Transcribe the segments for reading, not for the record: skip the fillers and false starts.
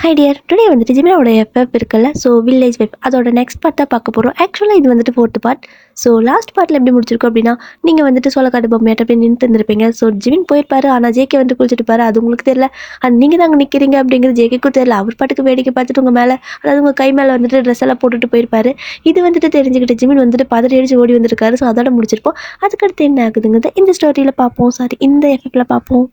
High dear, today வந்துட்டு ஜிமினோட web இருக்குல்ல, so village web அதோட நெக்ஸ்ட் பார்ட் தான் பார்க்க போகிறோம். ஆக்சுவலாக இது வந்துட்டு ஃபோர்த்து பார்ட். ஸோ லாஸ்ட் பார்ட்டில் எப்படி முடிச்சிருக்கோம் அப்படின்னா, நீங்கள் வந்துட்டு சோளக்காட்டு பொம்மையாட்ட போய் நின்று இருந்திருப்பீங்க. ஸோ ஜிமின் போயிருப்பாரு, ஆனால் ஜேகே வந்து குளிச்சுட்டு பாரு, அது உங்களுக்கு தெரியல. நீங்கள் தான் அங்கே நிற்கிறீங்க அப்படிங்கிறது ஜேகேக்கும் தெரியல. அவர் பாட்டுக்கு வேடிக்கை பார்த்துட்டு உங்கள் மேலே, அதாவது உங்கள் கை மேலே வந்துட்டு ட்ரெஸ் எல்லாம் போட்டுட்டு போயிருப்பாரு. இது வந்துட்டு தெரிஞ்சுக்கிட்டு ஜிமின் வந்துட்டு பதறி அடிச்சு ஓடி வந்திருக்காரு. ஸோ அதோட முடிச்சிருப்போம். அதுக்கடுத்து என்ன ஆகுதுங்கிறது இந்த ஸ்டோரியில் பார்ப்போம். சாரி, இந்த எஃபெக்டில் பார்ப்போம்.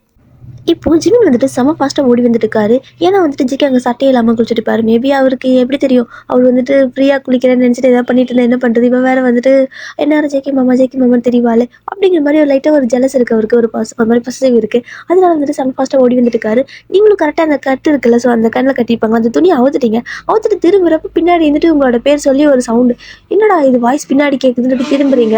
இப்போ ஜிமின் வந்துட்டு செம ஃபாஸ்ட்டாக ஓடி வந்துட்டு இருக்காரு. ஏன்னா வந்துட்டு ஜிக்கு அங்கே சட்டையே இல்லாமல் குளிச்சுட்டு இருப்பாரு. மேபி அவருக்கு எப்படி தெரியும், அவர் வந்துட்டு ஃப்ரீயாக குளிக்கிறேன்னு நினச்சிட்டு எதாவது பண்ணிட்டு இருந்தா என்ன பண்ணுறது, இவன் வேறு வந்துட்டு என்ன ஜேகே மாமான்னு தெரியவாள் அப்படிங்கிற மாதிரி ஒரு லைட்டாக ஒரு ஜெலஸ் இருக்குது அவருக்கு, ஒரு மாதிரி பாசிட்டிவ் இருக்குது. அதனால வந்துட்டு செம ஃபாஸ்ட்டாக ஓடி வந்துட்டு இருக்காரு. நீங்களும் கரெக்டாக அந்த கட்டு இருக்குல்ல, ஸோ அந்த கண்ணில் கட்டிப்பாங்க, அந்த துணியை அவுத்துட்டு திரும்புறப்ப பின்னாடி வந்துட்டு உங்களோட பேர் சொல்லி ஒரு சவுண்டு, என்னடா இது வாய்ஸ் பின்னாடி கேட்குதுன்னு திரும்புறீங்க.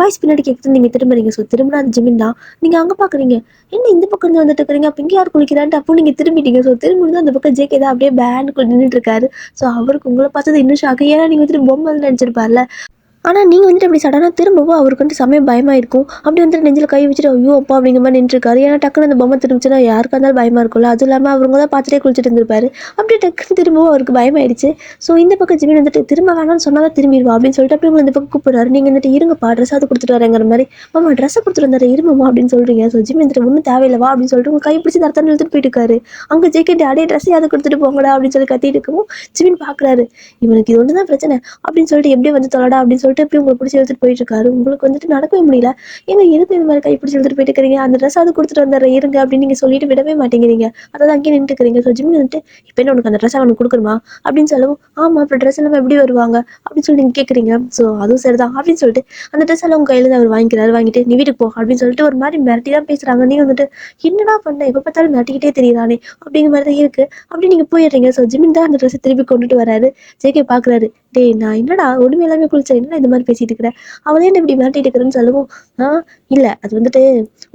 வாய்ஸ் பின்னாடி கேட்குறது, நீங்கள் திரும்புறீங்க. ஸோ திரும்பினா அது ஜிமின் தான். நீங்கள் அங்கே பார்க்குறீங்க, என்ன இந்த பக்கம் இருந்து வந்துட்டு இருக்கிறீங்க, அப்போ இங்கே யார் குளிக்கிறான்ட்டு அப்போ நீங்கள் திரும்பிட்டீங்க. ஸோ திரும்பி அந்த பக்கம் ஜேகே தான் அப்படியே பேனுக்குள்ள நின்றுட்டு இருக்காரு. ஸோ அவருக்கு உங்களை பார்த்தது இன்னும் ஷாக்கு, ஏன்னா நீங்கள் வந்துட்டு பொம்மை நினச்சிருப்பார்ல. ஆனால் நீங்கள் வந்துட்டு அப்படி சடனாக திரும்பவும் அவருக்கு வந்துட்டு சமயம் பயமாக இருக்கும். அப்படி வந்துட்டு நெஞ்சில் கை வச்சுட்டு ஐயோ அப்பா அப்படிங்கிற மாதிரி நின்றுருக்காரு. ஏன்னா டக்குன்னு அந்த பொம்மை திரும்பிச்சுன்னா யாருக்கா இருந்தாலும் பயமாக இருக்கும்ல. அதுவும் இல்லாமல் அவங்க தான் பார்த்துட்டே குளிச்சுட்டு இருந்திருப்பாரு. அப்படியே டக்குன்னு திரும்பவும் அவருக்கு பயமாயிடுச்சு. ஸோ இந்த பக்கம் ஜிமின் வந்துட்டு திரும்ப வேணாம்னு சொன்னால் தான் திரும்பிடுவா அப்படின்னு சொல்லிட்டு அப்படி உங்களை இந்த பக்கம் கூப்பிடுறாரு. நீங்கள் வந்துட்டு இருங்கப்பா ட்ரெஸ் அது கொடுத்துட்டு வரேங்கிற மாதிரி, மாமா ட்ரெஸ்ஸை கொடுத்துட்டு வந்தாரு இருமாமா அப்படின்னு சொல்கிறீங்க. ஸோ ஜிமின் வந்துட்டு ஒன்றும் தேவையில்லவா அப்படின்னு சொல்லிட்டு உங்கள் கை பிடிச்சி தரத்தான்னு இழுத்துட்டு போயிட்டு இருக்காரு. அங்கே ஜேக்கிட்டு அடைய ட்ரெஸ்ஸை அதை கொடுத்துட்டு போங்கடா அப்படின்னு சொல்லி கத்திட்டு இருக்கவும் ஜிமின் பார்க்குறாரு, இவனுக்கு இது ஒன்று தான் பிரச்சனை அப்படின்னு சொல்லிட்டு எப்படியே வந்து தொலைடா அப்படின்னு சொல்லிட்டு எப்படி உங்களை பிடிச்சி போயிட்டு இருக்காரு. உங்களுக்கு வந்துட்டு நடக்கவே முடியல, எங்க எதுக்கு இந்த மாதிரி கை பிடிச்சி எடுத்துட்டு போயிட்டு இருக்கிறீங்க, அந்த ட்ரெஸ் அது கொடுத்துட்டு வந்துடுற இருங்க அப்படின்னு நீங்க சொல்லிட்டு விடவே மாட்டேங்கிறீங்க. அதாவது அங்கேயே நின்று இருக்கிறீங்க. ஸோ ஜிம் வந்துட்டு இப்போ என்ன உனக்கு அந்த ட்ரெஸ் அவனுக்கு கொடுக்கணுமா அப்படின்னு சொல்லவும், ஆமா அப்புறம் ட்ரெஸ் எல்லாம் எப்படி வருவாங்க அப்படின்னு சொல்லி நீங்க கேட்குறீங்க. ஸோ அதுவும் சரிதான் அப்படின்னு சொல்லிட்டு அந்த ட்ரெஸ் எல்லாம் உங்க கையில அவர் வாங்கிக்கிறாரு. வாங்கிட்டு நீ வீட்டுக்கு போ அப்படின்னு சொல்லிட்டு ஒரு மாதிரி மிரட்டி தான் பேசுறாங்க. நீங்க வந்துட்டு என்னடா பண்ண, எப்ப பார்த்தாலும் மிரட்டிக்கிட்டே தெரியுதானே அப்படிங்கிற மாதிரி தான் இருக்கு. அப்படி நீங்க போயிடுறீங்க. ஸோ ஜிமின் தான் அந்த ட்ரெஸ்ஸை திருப்பி கொண்டுட்டு வராரு. ஜேகே பாக்குறாரு, டேய் நான் என்னடா ஒண்ணுமே எல்லாமே குளிச்சேன், என்ன இந்த மாதிரி பேசிட்டு இருக்கிறேன், அவளே என்ன இப்படி மிரட்டிட்டு இருக்கிறேன்னு சொல்லவும், இல்லை அது வந்துட்டு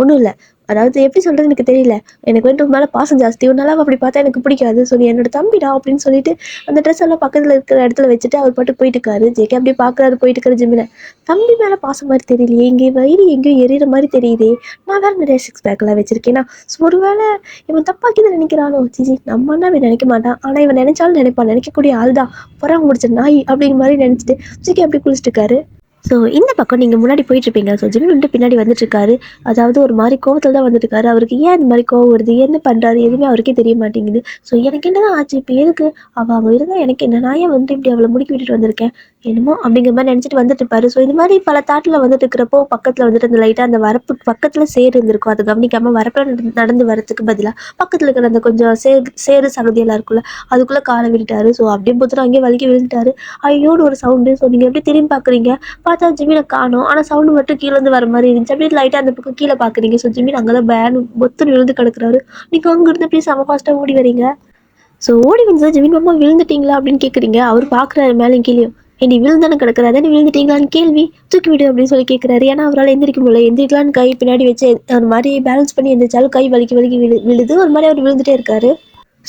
ஒன்றும் இல்லை, அதாவது எப்படி சொல்றது எனக்கு தெரியல, எனக்கு வந்துட்டு உன் மேலே பாசம் ஜாஸ்தி, உன்னால அப்படி பார்த்தா எனக்கு பிடிக்காது, ஸோ நீ என்னோட தம்பிடா அப்படின்னு சொல்லிட்டு அந்த ட்ரெஸ் எல்லாம் பக்கத்தில் இருக்கிற இடத்துல வச்சுட்டு அவர் பாட்டு போயிட்டு இருக்காரு. ஜேகே அப்படியே பார்க்குறாரு போயிட்டு இருக்கிற ஜிம்மில், தம்பி மேலே பாசம் மாதிரி தெரியலையே, இங்கே வயிறு எங்கேயோ எரியிற மாதிரி தெரியுதே, நான் வேறு நிறைய சிக்ஸ் பேக்கெல்லாம் வச்சிருக்கேன்னா, ஸோ ஒருவேளை இவன் தப்பாக்கி தான் நினைக்கிறானோ, ஜிஜி நம்ம என்ன அப்படி நினைக்க மாட்டான், ஆனால் இவன் நினைச்சாலும் நினைப்பான், நினைக்கக்கூடிய ஆள் தான், பொறாங்க முடிச்ச நாய் அப்படிங்கிற மாதிரி நினச்சிட்டு ஜேகே அப்படி குளிச்சுட்டு இருக்காரு. ஸோ இந்த பக்கம் நீங்கள் முன்னாடி போயிட்டுருப்பீங்க. ஸோ ஜிமின் வந்துட்டு பின்னாடி வந்துட்டுருக்காரு. அதாவது ஒரு மாதிரி கோவத்தில் தான் வந்துட்டுருக்காரு. அவருக்கு ஏன் இந்த மாதிரி கோவம் வருது, என்ன பண்ணுறாரு எதுவுமே அவருக்கே தெரிய மாட்டேங்குது. ஸோ எனக்கு என்ன தான் ஆச்சு, இப்போ எதுக்கு அவள் அங்கே இருந்தால் எனக்கு என்ன, நான் ஏன் வந்துட்டு இப்படி அவளை முடுக்கி விட்டுட்டு வந்திருக்கேன் என்னமோ அப்படிங்கிற மாதிரி நினச்சிட்டு வந்துட்டு இருப்பாரு. ஸோ இந்த மாதிரி பல தாட்டில் வந்துட்டு இருக்கிறப்போ பக்கத்தில் வந்துட்டு அந்த லைட்டாக அந்த வரப்பு பக்கத்தில் சேரு இருந்திருக்கும். அதை கவனிக்காமல் வரப்பில் நடந்து வரத்துக்கு பதிலாக பக்கத்தில் இருக்கிற அந்த கொஞ்சம் சேரு சகதியெல்லாம் இருக்குல்ல, அதுக்குள்ளே காலை விட்டுட்டாரு. ஸோ அப்படியே புத்தரம் அங்கேயே வலிக்கி விழுந்துட்டாரு. ஐயோன்னு ஒரு சவுண்டு. ஸோ நீங்கள் எப்படி திரும்பி பார்க்குறீங்க, பார்த்தா ஜிமினை காணோம், ஆனால் சவுண்டு மட்டும் கீழேருந்து வர மாதிரி இருந்துச்சு. அப்படியே லைட்டாக அந்த பக்கம் கீழே பார்க்குறீங்க. ஸோ ஜிமின் அங்கே தான் பேனு பொத்துன்னு விழுந்து கிடக்குறாரு. நீங்கள் அங்கேருந்து அப்படியே செம ஃபாஸ்ட்டாக ஓடி வரீங்க. ஸோ ஓடி வந்து ஜிமின் மாமா விழுந்துட்டீங்களா அப்படின்னு கேட்குறீங்க. அவர் பார்க்குறாரு மேலே கீழேயும், நீ விழுந்தானே கிடக்குறாரு, நீ விழுந்துட்டீங்களான்னு கேள்வி, தூக்கி விடு அப்படின்னு சொல்லி கேட்குறாரு. ஏன்னா அவரால் எந்திரிக்க முடியல, எந்திரிக்கலான்னு கை பின்னாடி வச்சு ஒரு மாதிரி பேலன்ஸ் பண்ணி எந்திரிச்சாலும் கை வலிக்கி விழுது, ஒரு மாதிரி அவர் விழுந்துட்டே இருக்காரு.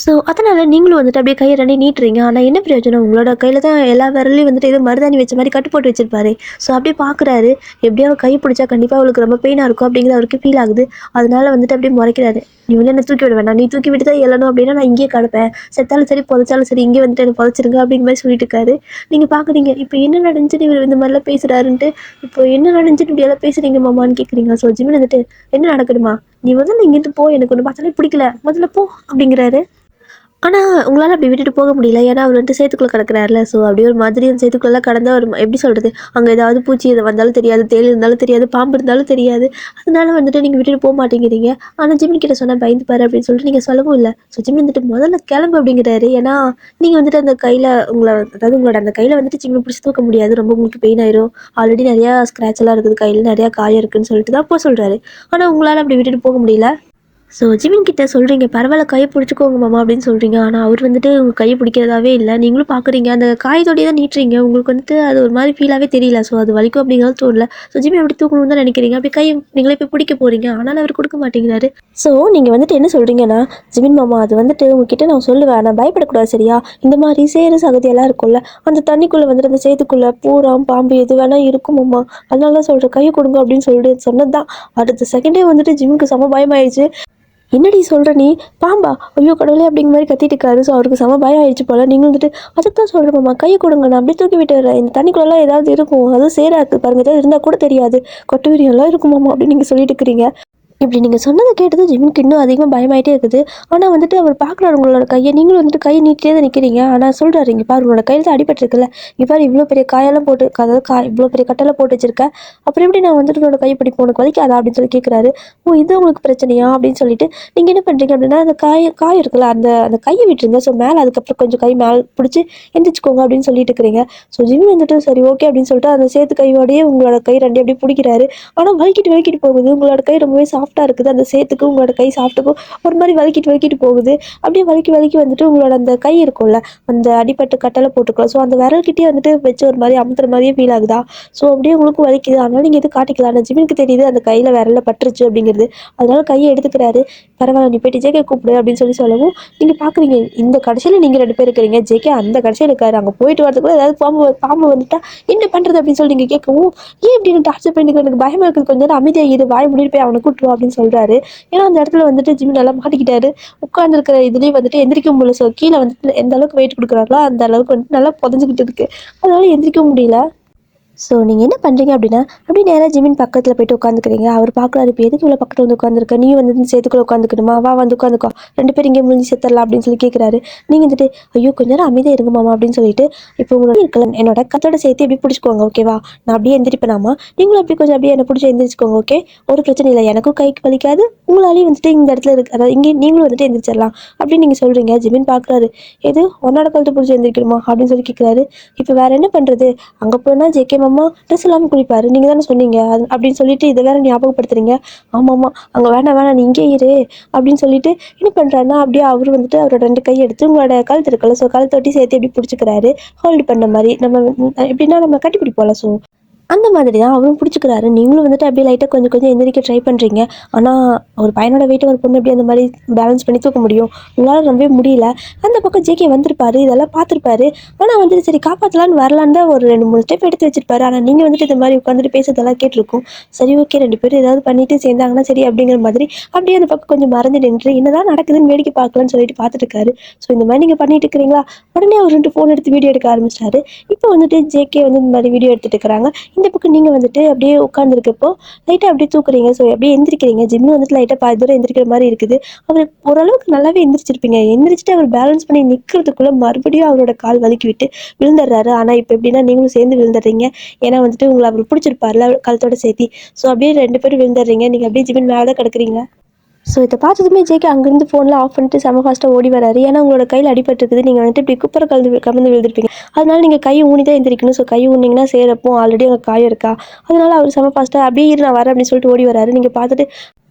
ஸோ அதனால் நீங்களும் வந்துட்டு அப்படியே கையை ரெண்டி நீட்டுறீங்க. ஆனால் என்ன பிரயோஜனம், உங்களோட கையில் தான் எல்லா விரலையும் வந்துட்டு ஏதோ மருதாணி வச்ச மாதிரி கட்டு போட்டு வச்சிருப்பாரு. ஸோ அப்படியே பார்க்குறாரு, எப்படியோ அவள் கை பிடிச்சா கண்டிப்பாக அவளுக்கு ரொம்ப பெயினாக இருக்கும் அப்படிங்கிறது அவருக்கு ஃபீல் ஆகுது. அதனால வந்துட்டு அப்படியே முறைக்கிறாரு, நீ வந்து என்ன தூக்கி விட வேண்டாம், நீ தூக்கி விட்டு தான் எழணும் அப்படின்னா நான் இங்கேயே கிடப்பேன், செத்தாலும் சரி புதைச்சாலும் சரி இங்கே வந்துட்டு எனக்கு புதைச்சிருங்க அப்படிங்கிற மாதிரி சொல்லிட்டு இருக்காரு. நீங்கள் பார்க்குறீங்க இப்போ என்ன நடந்துச்சுன்னு இவர் இந்த மாதிரிலாம் பேசுகிறாருன்ட்டு, இப்போ என்ன நடந்துச்சுன்னு இப்படியெல்லாம் பேசுகிறீங்க மாமான்னு கேட்குறீங்க. ஸோ ஜிமின் வந்துட்டு என்ன நடக்கணுமா, நீ வந்து இங்கேருந்து போ, எனக்கு ஒன்று பார்த்தாலே பிடிக்கல, முதல்ல போ அப்படிங்கிறாரு. ஆனால் உங்களால் அப்படி விட்டுட்டு போக முடியல, ஏன்னா அவர் வந்துட்டு சேத்துக்குள்ளே கிடக்குறாருல. ஸோ அப்படியே ஒரு மாதிரி அந்த சேத்துக்குள்ளெல்லாம் கடந்தால் ஒரு எப்படி சொல்கிறது, அங்கே ஏதாவது பூச்சி எது வந்தாலும் தெரியாது, தேள் இருந்தாலும் தெரியாது, பாம்பு இருந்தாலும் தெரியாது, அதனால வந்துட்டு நீங்கள் விட்டுட்டு போக மாட்டேங்கிறீங்க. ஆனால் ஜிமின் கிட்ட சொன்னால் பயந்து பாரு அப்படின்னு சொல்லிட்டு நீங்கள் சொல்லவும் இல்லை. ஸோ ஜிமின் வந்துட்டு முதல்ல கிளம்பு அப்படிங்கிறாரு. ஏன்னா நீங்கள் வந்துட்டு அந்த கையில் அதாவது உங்களோட அந்த கையில் வந்துட்டு ஜிமின் பிடிச்சி தூக்க முடியாது, ரொம்ப உங்களுக்கு பெயின் ஆயிரும், ஆல்ரெடி நிறையா ஸ்க்ராட்ச் எல்லாம் இருக்குது கையில், நிறையா காயம் இருக்குன்னு சொல்லிட்டு தான் போக சொல்கிறாரு. ஆனால் உங்களால் அப்படி விட்டுட்டு போக முடியல. ஸோ ஜிமின் கிட்ட சொல்கிறீங்க, பரவாயில்ல கையை பிடிச்சிக்கோங்க மாமா அப்படின்னு சொல்கிறீங்க. ஆனால் அவர் வந்துட்டு உங்கள் கையை பிடிக்கிறதாவே இல்லை. நீங்களும் பார்க்குறீங்க, அந்த காயத்தோடையே தான் நீட்டுறீங்க, உங்களுக்கு வந்துட்டு அது ஒரு மாதிரி ஃபீலாகவே தெரியல. ஸோ அது வலிக்கும் அப்படிங்கிறது தோணல. ஸோ ஜிமின் அப்படி தூக்கணும்னு தான் நினைக்கிறீங்க, அப்படி கை நீங்களே போய் பிடிக்க போகிறீங்க, ஆனால் அவர் கொடுக்க மாட்டேங்கிறாரு. ஸோ நீங்கள் வந்துட்டு என்ன சொல்கிறீங்கன்னா, ஜிமின் மாமா அது வந்துட்டு உங்ககிட்ட நான் சொல்லுவேன், நான் பயப்படக்கூடாது சரியா, இந்த மாதிரி சேரு சகதியெல்லாம் இருக்கும்ல, அந்த தண்ணிக்குள்ளே வந்துட்டு அந்த சேத்துக்குள்ளே பூராம் பாம்பு எது வேணால் இருக்குமாம்மா, அதனால தான் சொல்கிறேன் கையை கொடுங்க அப்படின்னு சொல்லிட்டு சொன்னது தான். அடுத்த செகண்டே வந்துட்டு ஜிம்முக்கு செம பயமாயிடுச்சு. என்னடி சொல்கிற நீ பாம்பா ஐயோ கடவுளே அப்படிங்கிற மாதிரி கத்திட்டு இருக்காரு. ஸோ அவருக்கு செம பயம் ஆயிடுச்சு போல. நீங்கள் வந்துட்டு அதுக்கு தான் சொல்கிறேன் மாமா கையை கொடுங்க நான் அப்படியே தூக்கி விட்டுறேன். இந்த தண்ணிக்குள்ளெல்லாம் ஏதாவது இருக்கும் அதுவும் சேராது பாருங்க ஏதாவது இருந்தால் கூட தெரியாது கொட்டு விரியெல்லாம் இருக்கும் மாமா அப்படின்னு நீங்கள் சொல்லிட்டு இருக்கிறீங்க. இப்படி நீங்கள் சொன்னதை கேட்டது ஜிம்முக்கு இன்னும் அதிகமாக பயமாயிட்டே இருக்குது. ஆனால் வந்துட்டு அவர் பார்க்குறாரு உங்களோட கையை. நீங்களும் வந்துட்டு கையை நீட்டிலே தான் நிற்கிறீங்க. ஆனால் சொல்கிறாரு இங்கே பாரு உங்களோட கையில் தான் அடிபட்டிருக்குல்ல. இங்கே பாரு இவ்வளோ பெரிய காயெல்லாம் போட்டு அதாவது இவ்வளோ பெரிய கட்டெல்லாம் போட்டு வச்சிருக்கேன். அப்புறம் எப்படி நான் வந்துட்டு உன்னோட கையை பிடிப்போம் உனக்கு வலிக்காதா அப்படின்னு சொல்லி கேட்குறாரு. ஓ இது உங்களுக்கு பிரச்சனையா அப்படின்னு சொல்லிட்டு நீங்கள் என்ன பண்ணுறீங்க அப்படின்னா அந்த காய் இருக்குல்ல அந்த அந்த கையை விட்டுருங்க. ஸோ மேலே அதுக்கப்புறம் கொஞ்சம் கை மேலே பிடிச்சி எந்திரிச்சுக்கோங்க அப்படின்னு சொல்லிட்டு இருக்கிறீங்க. ஸோ ஜிம் வந்துட்டு சரி ஓகே அப்படின்னு சொல்லிட்டு அந்த சேர்த்து கையோடையே உங்களோட கை ரெண்டு அப்படியே பிடிக்கிறாரு. ஆனால் வலிக்கிட்டு போகுது. உங்களோட கை ரொம்பவே சாஃப்டாக இருக்குது. அந்த சேத்துக்கும் உங்களோட கை சாஃப்ட்டுக்கும் ஒரு மாதிரி வலிக்கிட்டு போகுது. அப்படியே வலிக்கி வந்துட்டு உங்களோட அந்த கை இருக்கும்ல அந்த அடிப்பட்டு கட்டளை போட்டுக்கலாம். ஸோ அந்த விரல்கிட்டே வந்துட்டு வச்சு ஒரு மாதிரி அமுத்துற மாதிரியே ஃபீல் ஆகுதா. ஸோ அப்படியே உங்களுக்கு வலிக்குது. அதனால நீங்கள் எதுவும் காட்டிக்கலாம். ஆனால் ஜிம்முக்கு தெரியுது அந்த கையில் விரல்ல பட்டுருச்சு அப்படிங்கிறது. அதனால கையை எடுத்துக்கிறாரு. பரவாயில்ல நீ போயிட்டு ஜேகே கூப்பிடு அப்படின்னு சொல்லவும் நீங்கள் பார்க்குறீங்க இந்த கடைசியில் நீங்கள் 2 பேர் இருக்கிறீங்க. ஜேகே அந்த கடைசியில் இருக்காரு. அங்கே போயிட்டு வரதுக்குள்ள ஏதாவது பாம்பு வந்துட்டா என்ன பண்ணுறது அப்படின்னு சொல்லி நீங்கள் கேட்கவும் ஏன் இப்படின்னு டார்ச்சர் பண்ணிட்டு எனக்கு பயமாக இருக்குது கொஞ்சம் நேரம் அமைதியாக இது வாய முடிட்டு போய் அவனை கூட்டுருவா அப்படின்னு சொல்கிறாரு. ஏன்னா அந்த இடத்துல வந்துட்டு ஜிம் நல்லா மாட்டிக்கிட்டாரு. உட்காந்துருக்கிற இதுலேயும் வந்துட்டு எந்திரிக்க முடியல. ஸோ கீழே வந்துட்டு எந்த அளவுக்கு வெயிட் கொடுக்குறாங்களோ அந்த அளவுக்கு வந்துட்டு நல்லா புதஞ்சிக்கிட்டு இருக்கு. அதனால எந்திரிக்க முடியல. ஸோ நீங்கள் என்ன பண்ணுறீங்க அப்படின்னா அப்படியே நேராக ஜிமின் பக்கத்தில் போய்ட்டு உட்காந்துக்கிறீங்க. அவர் பார்க்குறாரு இப்போ எதுக்கு இவ்வளோ பக்கத்தில் வந்து உட்காந்துருக்க நீ வந்து சேர்த்துக்குள்ள உட்காந்துக்கணுமா வா வந்து உட்காந்துக்கோ 2 பேர் இங்கே முடிஞ்சு செத்துடலாம் அப்படின்னு சொல்லி கேட்குறாரு. நீங்கள் வந்துட்டு ஐயோ கொஞ்ச நேரம் அமைதியாக இருங்க மாமா அப்படின்னு சொல்லிட்டு இப்போ உங்களோட இருக்கலாம் என்னோட கத்தோட சேர்த்து எப்படி பிடிச்சிக்கோங்க ஓகேவா. நான் அப்படியே எந்திரிப்பேனாமா நீங்களும் அப்படி கொஞ்சம் அப்படியே என்னை பிடிச்சி எந்திரிச்சுக்கோங்க ஓகே. ஒரு பிரச்சனை இல்லை எனக்கும் கைக்கு வலிக்காது உங்களாலேயும் வந்துட்டு இந்த இடத்துல இருக்கு அதாவது இங்கே நீங்களும் வந்துட்டு எந்திரிச்சிடலாம் அப்படின்னு நீங்கள் சொல்கிறீங்க. ஜிமின் பார்க்குறாரு எது உன்னோட கழுத்தை பிடிச்சி எந்திரிக்கணுமா அப்படின்னு சொல்லி கேட்குறாரு. இப்போ வேறு என்ன பண்ணுறது அங்கே போனால் ஜேகே மாமா ட்ரெஸ் இல்லாமல் குளிப்பாரு நீங்கள் தானே சொன்னீங்க அது அப்படின்னு சொல்லிட்டு இதை வேற ஞாபகப்படுத்துறீங்க. ஆமாம்மா அங்கே வேணாம் நீ இங்கே இரு அப்படின்னு சொல்லிட்டு என்ன பண்ணுறாருன்னா அப்படியே அவர் வந்துட்டு அவரோட 2 கை எடுத்து உங்களோட கழுத்து இருக்குல்ல ஸோ கழுத்தொட்டி சேர்த்து எப்படி பிடிச்சிக்கிறாரு ஹோல்டு பண்ண மாதிரி நம்ம எப்படின்னா நம்ம கட்டி பிடிப்போம்ல. ஸோ அந்த மாதிரி தான் அவரும் பிடிச்சிக்கிறாரு. நீங்களும் வந்துட்டு அப்படியே லைட்டாக கொஞ்சம் எந்திரிக்க ட்ரை பண்ணுறீங்க. ஆனால் ஒரு பையனோட வெயிட்டை ஒரு பொண்ணு எப்படி அந்த மாதிரி பேலன்ஸ் பண்ணி தூக்க முடியும் உங்களால் ரொம்பவே முடியல. அந்த பக்கம் ஜேகே வந்திருப்பாரு இதெல்லாம் பார்த்துருப்பாரு. ஆனால் வந்துட்டு சரி காப்பாற்றலான்னு வரலான்னு தான் ஒரு 2-3 ஸ்டெப் எடுத்து வச்சிருப்பாரு. ஆனால் நீங்கள் வந்துட்டு இந்த மாதிரி உட்காந்துட்டு பேசுறதெல்லாம் கேட்டிருக்கும். சரி ஓகே 2 பேரும் ஏதாவது பண்ணிட்டு சேர்ந்தாங்கன்னா சரி அப்படிங்கிற மாதிரி அப்படியே அந்த பக்கம் கொஞ்சம் மறைஞ்சு நின்று என்னதான் நடக்குதுன்னு வேடிக்கை பார்க்கலான்னு சொல்லிட்டு பார்த்துட்டு இருக்காரு. ஸோ இந்த மாதிரி நீங்கள் பண்ணிட்டு இருக்கிறீங்களா உடனே அவர் 2 ஃபோன் எடுத்து வீடியோ எடுக்க ஆரம்பிச்சிட்டாரு. இப்போ வந்துட்டு ஜேகே வந்து இந்த மாதிரி வீடியோ எடுத்துட்டு இருக்கிறாங்க. இந்த பக்கம் நீங்கள் வந்துட்டு அப்படியே உட்காந்துருக்கப்போ லைட்டாக அப்படியே தூக்குறீங்க. ஸோ அப்படியே எந்திரிக்கிறீங்க. ஜிம்மு வந்துட்டு லைட்டாக பாதி தூரம் எந்திரிக்கிற மாதிரி இருக்குது. அவர் ஓரளவுக்கு நல்லாவே எந்திரிச்சிருப்பீங்க. எந்திரிச்சிட்டு அவர் பேலன்ஸ் பண்ணி நிற்கிறதுக்குள்ளே மறுபடியும் அவரோட கால் வலிக்கி விட்டு விழுந்துடுறாரு. ஆனால் இப்போ எப்படின்னா நீங்களும் சேர்ந்து விழுந்துடுறீங்க. ஏன்னா வந்துட்டு உங்களை அவர் பிடிச்சிருப்பார்ல கழுத்தோட சேர்த்தி. ஸோ அப்படியே 2 பேரும் விழுந்துடுறீங்க. நீங்கள் அப்படியே ஜிம்மின் மேலே தான் கிடக்குறீங்க. ஸோ இதை பார்த்ததுமே ஜேகே அங்கேருந்து ஃபோனில் ஆஃப் பண்ணிட்டு செம ஃபாஸ்ட்டாக ஓடி வராரு. ஏன்னா உங்களோட கையில் அடிபட்டுருக்குது. நீங்கள் வந்துட்டு இப்படி குப்பரை கலந்து விழுந்திருப்பீங்க. அதனால நீங்கள் கை ஊனி தான் எந்திரிக்கணும். ஸோ கை ஊனிங்கன்னா சேரப்போ ஆல்ரெடி அங்கே காயம் இருக்கா. அதனால அவர் செம ஃபாஸ்ட்டாக அப்படியே இரு நான் வரேன் அப்படின்னு சொல்லிட்டு ஓடி வராரு. நீங்கள் பார்த்துட்டு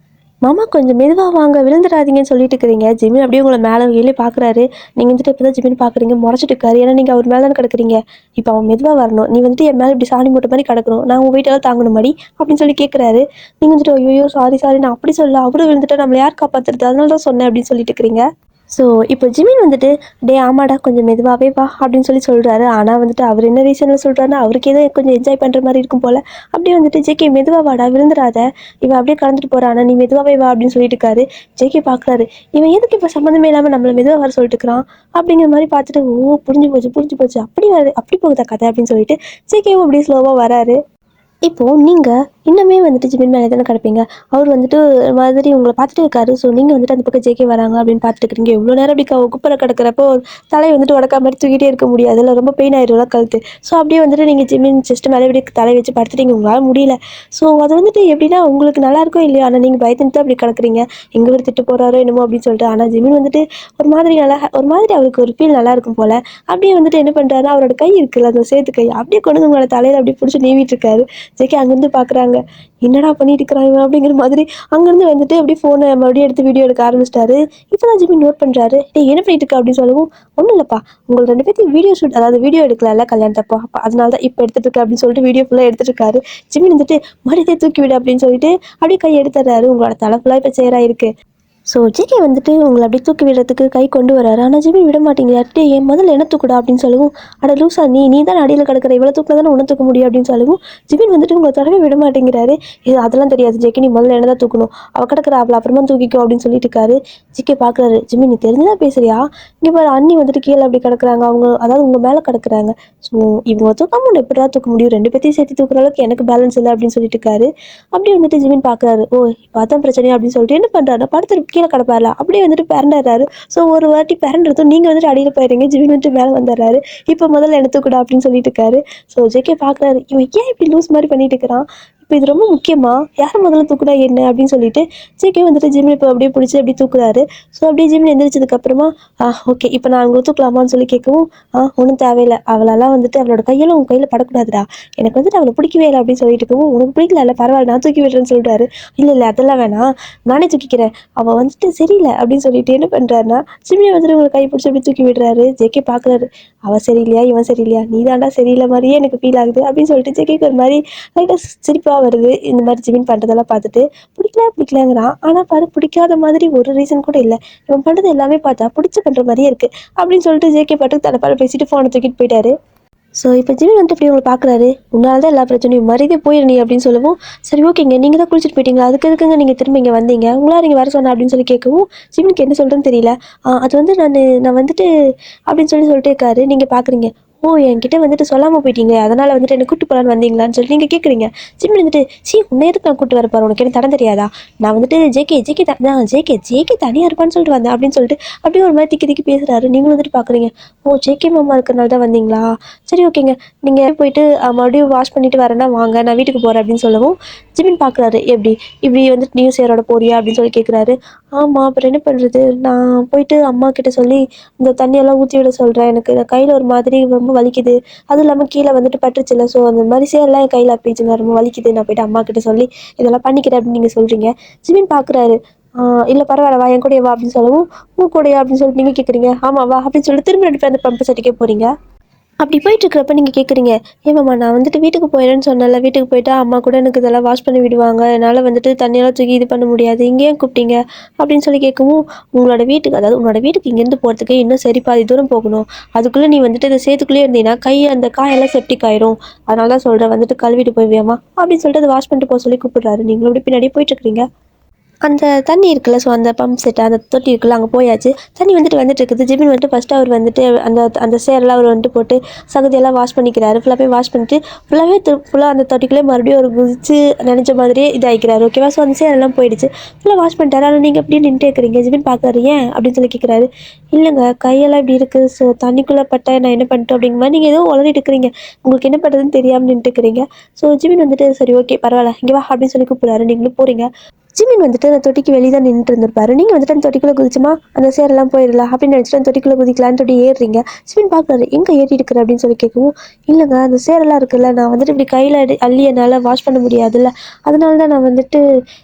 மாமா கொஞ்சம் மெதுவாக வாங்க விழுந்துடாதீங்கன்னு சொல்லிட்டு இருக்கிறீங்க. ஜிமின் அப்படியே உங்களை மேலே கீழே பார்க்குறாரு. நீங்கள் வந்துட்டு இப்போ தான் ஜிமின் பார்க்குறீங்க முறைச்சிட்டு இருக்காரு. ஏன்னா நீங்கள் அவர் மேலே தானே கிடக்குறீங்க. இப்போ அவன் மெதுவாக வரணும். நீ வந்துட்டு என் மேலே இப்படி சாணி மூட்டை மாதிரி கிடக்கணும். நான் உங்கள் வீட்டெல்லாம் தாங்கணும் மாதிரி அப்படின்னு சொல்லி கேட்குறாரு. நீங்கள் வந்துட்டு ஐயோ சாரி நான் அப்படி சொல்ல அவரு விழுந்துட்டு நம்மளை யார் காப்பாற்றுறது அதனால தான் சொன்னேன் அப்படின்னு சொல்லிட்டு இருக்கிறீங்க. ஸோ இப்போ ஜிமின் வந்துட்டு டே ஆமாடா கொஞ்சம் மெதுவாகவே வா அப்படின்னு சொல்கிறாரு. ஆனால் வந்துட்டு அவர் என்ன ரீசனில் சொல்கிறாருன்னா அவருக்கு ஏதோ கொஞ்சம் என்ஜாய் பண்ணுற மாதிரி இருக்கும் போல். அப்படியே வந்துட்டு ஜேகே மெதுவாக வாடா விழுந்துடாத இவன் அப்படியே கலந்துட்டு போகிறான் நீ மெதுவாகவே வா அப்படின்னு சொல்லிட்டு இருக்காரு. ஜேகே பார்க்குறாரு இவன் எதுக்கு இப்போ சம்மந்தமே இல்லாமல் நம்மளை மெதுவாக வர சொல்லிட்டு இருக்கிறான் அப்படிங்கிற மாதிரி பார்த்துட்டு ஓ புரிஞ்சு போச்சு அப்படி போகுதா கதை அப்படின்னு சொல்லிட்டு ஜேகேவும் அப்படியே ஸ்லோவாக வராரு. இப்போது நீங்கள் இன்னுமே வந்துட்டு ஜிமின் மேலே தானே கிடப்பீங்க. அவர் வந்துட்டு மாதிரி உங்களை பார்த்துட்டு இருக்காரு. ஸோ நீங்கள் வந்துட்டு அந்த பக்கம் ஜேகே வராங்க அப்படின்னு பார்த்துட்டு இருக்கிறீங்க. எவ்வளோ நேரம் அப்படி குப்பரை கிடக்கிறப்போ தலையை வந்துட்டு உடக்கா மாதிரி தூக்கிட்டே இருக்க முடியாது. அதில் ரொம்ப பெயின் ஆயிடும்ல கழுத்து. ஸோ அப்படியே வந்துட்டு நீங்கள் ஜிமின் செஸ்ட் மேலே இப்படி தலை வச்சு படுத்துட்டீங்க உங்களால் முடியல. ஸோ அது வந்துட்டு எப்படின்னா உங்களுக்கு நல்லா இருக்கும் இல்லையா. ஆனால் நீங்கள் பயந்துட்டு அப்படி கிடக்குறீங்க. எங்கே ஒரு திட்டு போகிறாரோ என்னமோ அப்படின்னு சொல்லிட்டு. ஆனால் ஜிமின் வந்துட்டு ஒரு மாதிரி அவருக்கு ஒரு ஃபீல் நல்லா இருக்கும் போல். அப்படியே வந்துட்டு என்ன பண்ணுறாரு அவரோட கை இருக்குல்ல அந்த சேர்த்து கை அப்படியே கொண்டு உங்களோட தலையில் அப்படி பிடிச்சி நீவிட்டு இருக்காரு. ஜேகே அங்கேருந்து பார்க்குறாங்க என்னடா பண்ணிட்டு இருக்கிறாங்க அப்படிங்கிற மாதிரி. அங்கேருந்து வந்துட்டு அப்படியே ஃபோனை மறுபடியும் எடுத்து வீடியோ எடுக்க ஆரம்பிச்சிட்டாரு. இப்போ தான் ஜிமின் நோட் பண்ணுறாரு என்ன பண்ணிட்டு இருக்கா அப்படின்னு சொல்லவும் ஒன்றும் இல்லைப்பா உங்களை 2 பேர்த்தையும் வீடியோ ஷூட் அதாவது வீடியோ எடுக்கல கல்யாணத்தப்போ அப்போ அதனால தான் இப்போ எடுத்துட்டு இருக்கா அப்படின்னு சொல்லிட்டு வீடியோ ஃபுல்லாக எடுத்துட்டு இருக்காரு. ஜிமின் வந்துட்டு மறுபடியும் தூக்கி விடு அப்படின்னு சொல்லிட்டு அப்படியே கை எடுத்துடுறாரு. உங்களோட தலை ஃபுல்லாக இப்போ சேராயிருக்கு. ஸோ ஜிகே வந்துட்டு உங்களை அப்படியே தூக்கி விடுறதுக்கு கை கொண்டு வராரு. ஆனால் ஜிமின் விட மாட்டேங்கிறாரு. டேய் என் முதல்ல என்ன தூக்குடா அப்படின்னு சொல்லவும், அட லூசா நீ தானே அடியில் கிடக்கிற, இவ்வளோ தூக்கில் தானே உன்னை தூக்க முடியும் அப்படின்னு சொல்லவும், ஜிமின் வந்துட்டு உங்களை தடவை விட மாட்டேங்கிறாரு. இது அதெல்லாம் தெரியாது ஜெகி, நீ முதல்ல என்ன தான் தூக்கணும், அவள் கிடக்கிற அவளை அப்புறமா தூக்கிக்கோ அப்படின்னு சொல்லிட்டு இருக்காரு. ஜிகே பார்க்குறாரு, ஜிமின் நீ தெரிஞ்சுதான் பேசுறியா, இங்கே பாரு அண்ணி வந்துட்டு கீழே அப்படி கிடக்குறாங்க, அவங்க அதாவது உங்கள் மேலே கிடக்குறாங்க. ஸோ இவங்க தூக்காம உன்னை எப்படியா தூக்க முடியும், ரெண்டு பேர்த்தையும் சேர்த்து தூக்குற அளவுக்கு எனக்கு பேலன்ஸ் இல்லை அப்படின்னு சொல்லிட்டு இருக்காரு. அப்படி வந்துட்டு ஜிமின் பார்க்குறாரு, ஓ இப்போ அதான் பிரச்சனையா அப்படின்னு சொல்லிட்டு என்ன பண்ணுறாரு, படுத்து கீழே கிடப்பார்ல அப்படியே வந்துட்டு பிறண்டாரு. ஸோ ஒரு வாட்டி பிறன்றதும் நீங்கள் வந்துட்டு அடியில் போயிடுறீங்க, ஜிமின் வந்துட்டு மேலே வந்துடுறாரு. இப்போ முதல்ல எடுத்துக்கூடா அப்படின்னு சொல்லிட்டு இருக்காரு. ஸோ ஜேகே பார்க்குறாரு, இவன் ஏன் இப்படி லூஸ் மாதிரி பண்ணிட்டு இருக்கிறான், இப்போ இது ரொம்ப முக்கியமா, யார் முதல்ல தூக்குனா என்ன அப்படின்னு சொல்லிட்டு ஜேகே வந்துட்டு ஜிமின் இப்போ அப்படியே பிடிச்சி அப்படி தூக்குறாரு. ஸோ அப்படியே ஜிமின் எந்திரிச்சதுக்கப்புறமா ஓகே இப்போ நான் அவங்க தூக்கலாமான்னு சொல்லி கேட்கவும், ஒன்றும் தேவையில்லை, அவளெல்லாம் வந்துட்டு அவளோட கையெல்லாம் உங்கள் கையில் படக்கூடாதுடா, எனக்கு வந்துட்டு அவளை பிடிக்கவே இல்லை அப்படின்னு சொல்லிட்டு இருக்கவும், உனக்கு பிடிக்கல இல்லை பரவாயில்ல நான் தூக்கி விடுறேன்னு சொல்லிட்டாரு. இல்லை அதெல்லாம் வேணாம், நானே தூக்கிக்கிறேன், அவள் வந்துட்டு சரியில்லை அப்படின்னு சொல்லிட்டு என்ன பண்ணுறாருன்னா ஜிமியை வந்துட்டு உங்களை கை பிடிச்சி அப்படி தூக்கி விடுறாரு. ஜேகே பார்க்குறாரு, அவள் சரியில்லையா இவன் சரியில்லையா, நீ தாண்டா சரியில்லை மாதிரியே எனக்கு ஃபீல் ஆகுது அப்படின்னு சொல்லிட்டு ஜேகேக்கு ஒரு மாதிரி லைட்டாக சிரிப்பாக வருது. இந்த மாதிரி ஜிமின் பண்ணுறதெல்லாம் பார்த்துட்டு பிடிக்கலங்கிறான். ஆனால் பாரு பிடிக்காத மாதிரி ஒரு ரீசன் கூட இல்லை, இவன் பண்ணுறது எல்லாமே பார்த்தா பிடிச்சி பண்ணுற மாதிரியே இருக்குது அப்படின்னு சொல்லிட்டு ஜேகே பாட்டுக்கு தனப்பால் பேசிட்டு ஃபோனை தூக்கிட்டு போயிட்டாரு. ஸோ இப்போ ஜிமின் வந்துட்டு இப்படி உங்களை பார்க்குறாரு, உன்னால தான் எல்லா பிரச்சனையும் மரியாதை போயிரு அப்படின்னு சொல்லவும், சரி ஓகேங்க நீங்கள் தான் குளிச்சுட்டு போயிட்டீங்களா, அதுக்கு எதுக்குங்க நீங்கள் திரும்ப இங்கே வந்தீங்க, உங்களா நீங்கள் வர சொன்ன அப்படின்னு சொல்லி கேட்கவும், ஜிமினுக்கு என்ன சொல்கிறேன்னு தெரியல. அது வந்து நான் வந்துட்டு அப்படின்னு சொல்லிட்டு இருக்காரு. நீங்கள் பார்க்குறீங்க, ஓ என்கிட்ட வந்துட்டு சொல்லாமல் போயிட்டீங்க, அதனால் வந்துட்டு என்ன கூட்டு போகலான்னு வந்தீங்களான்னு சொல்லி நீங்கள் கேட்குறீங்க. ஜிமின் வந்துட்டு உன்னை எதுக்கு நான் கூட்டு வரப்பாரு, உனக்கு என்ன தடம் தெரியாதா, நான் வந்துட்டு ஜேகே தான் ஜேகே தனியாக இருப்பான்னு சொல்லிட்டு வந்தேன் அப்படின்னு சொல்லிட்டு அப்படியே ஒரு மாதிரி திக்கி பேசுகிறாரு. நீங்களும் வந்துட்டு பார்க்குறீங்க, ஓ ஜேகே மாமா இருக்கிறனால தான் வந்தீங்களா, சரி ஓகேங்க நீங்கள் போயிட்டு மறுபடியும் வாஷ் பண்ணிட்டு வரேன்னா வாங்க, நான் வீட்டுக்கு போகிறேன் அப்படின்னு சொல்லவும், ஜிமின் பார்க்குறாரு, இப்படி வந்துட்டு நியூஸ் ஏரோட போறியா அப்படின்னு சொல்லி கேட்குறாரு. ஆமாம் அப்புறம் என்ன பண்ணுறது, நான் போயிட்டு அம்மா கிட்ட சொல்லி இந்த தண்ணியெல்லாம் ஊற்றி விட சொல்கிறேன், எனக்கு இந்த கையில் ஒரு மாதிரி ரொம்ப வலிக்குது, அதுவும் இல்லாமல் கீழே வந்துட்டு பட்டுருச்சுல, ஸோ அந்த மாதிரி சேரெல்லாம் என் கையில் அப்பிச்சுங்க, ரொம்ப வலிக்குது, நான் போயிட்டு அம்மா கிட்ட சொல்லி இதெல்லாம் பண்ணிக்கிறேன் அப்படின்னு நீங்கள் சொல்கிறீங்க. ஜிமின் பார்க்குறாரு, இல்லை பரவாயில்ல வா என் கூடயே வா அப்படின்னு சொல்லவும், உன் கூடயா அப்படின்னு சொல்லிட்டு நீங்கள் கேட்குறீங்க. ஆமாம் வா அப்படின்னு சொல்லிட்டு திரும்ப ரெண்டு பேர் அந்த பம்பு செட்டுக்கே போகிறீங்க. அப்படி போயிட்டுருக்கிறப்ப நீங்கள் கேட்குறீங்க, ஏமாம்மா நான் வந்துட்டு வீட்டுக்கு போயிடுறேன்னு சொன்னல, வீட்டுக்கு போயிட்டா அம்மா கூட எனக்கு இதெல்லாம் வாஷ் பண்ணி விடுவாங்க, என்னால் வந்துட்டு தண்ணியெல்லாம் தூக்கி இது பண்ண முடியாது, இங்கே ஏன் கூப்பிட்டீங்க அப்படின்னு சொல்லி கேட்கவும், உங்களோட வீட்டுக்கு அதாவது உன்னோட வீட்டுக்கு இங்கேருந்து போகிறதுக்கு இன்னும் சரி பாதி தூரம் போகணும், அதுக்குள்ளே நீ வந்துட்டு இதை சேத்துக்குள்ளேயே இருந்தீங்கன்னா அந்த காயெல்லாம் செப்டிக் ஆயிரும், அதனால தான் சொல்கிறேன் வந்துட்டு கழுவிட்டு போய்வியாமா அப்படின்னு சொல்லிட்டு அதை வாஷ் பண்ணிட்டு போக சொல்லி கூப்பிடுறாரு. நீங்களும் அப்படி பின்னாடியே போயிட்டுருக்கிறீங்க. அந்த தண்ணி இருக்குல்ல, ஸோ அந்த பம்ப் செட்டு அந்த தொட்டி இருக்குல்ல, அங்கே போயாச்சு. தண்ணி வந்துட்டு இருக்குது. ஜிமின் வந்துட்டு ஃபஸ்ட்டு அவர் வந்துட்டு அந்த சேரெல்லாம் அவர் வந்துட்டு போட்டு சகதியெல்லாம் வாஷ் பண்ணிக்கிறாரு. ஃபுல்லாகவே வாஷ் பண்ணிட்டு ஃபுல்லாக அந்த தொட்டிக்குள்ளே மறுபடியும் ஒரு குதிச்சு நினச்ச மாதிரியே இதாகிக்கிறாரு. ஓகேவா, ஸோ அந்த சேரெல்லாம் போயிடுச்சு. ஃபுல்லாக வாஷ் பண்ணிட்டாரு. ஆனால் நீங்கள் அப்படியே நின்றுட்டு இருக்கிறீங்க. ஜிமின் பார்க்குறாரு, ஏன் அப்படின்னு சொல்லி கேட்குறாரு. இல்லைங்க கையெல்லாம் இப்படி இருக்குது, ஸோ தண்ணிக்குள்ளே பட்டா நான் என்ன பண்ணிட்டேன் அப்படிங்கிற மாதிரி நீங்கள் ஏதோ உளறிட்டு இருக்கிறீங்க, உங்களுக்கு என்ன பண்ணுறதுன்னு தெரியாமல் நின்றுட்டு இருக்கிறீங்க. ஸோ ஜிமின் வந்துட்டு சரி ஓகே பரவாயில்ல இங்கே வா அப்படின்னு சொல்லி கூப்பிடுறாரு. நீங்களும் போகிறீங்க. ஜிமின் வந்துட்டு அந்த தொட்டிக்கு வெளியே தான் நின்றுட்டு இருந்திருப்பாரு. நீங்கள் வந்துட்டு அந்த தொட்டிக்குள்ளே குதிச்சுமா அந்த சேரெல்லாம் போயிடலாம் அப்படின்னு நினச்சிட்டு அந்த தொட்டிக்குள்ளே குதிக்கலான்னு சொல்லி ஏறுறீங்க. ஜிமின் பார்க்குறாரு, எங்கே ஏறி இருக்கிற அப்படின்னு சொல்லி கேட்கவும், இல்லைங்க அந்த சேரெல்லாம் இருக்குல்ல, நான் வந்துட்டு இப்படி கையில் அள்ளி என்னால் வாஷ் பண்ண முடியாதுல்ல, அதனால தான் நான் வந்துட்டு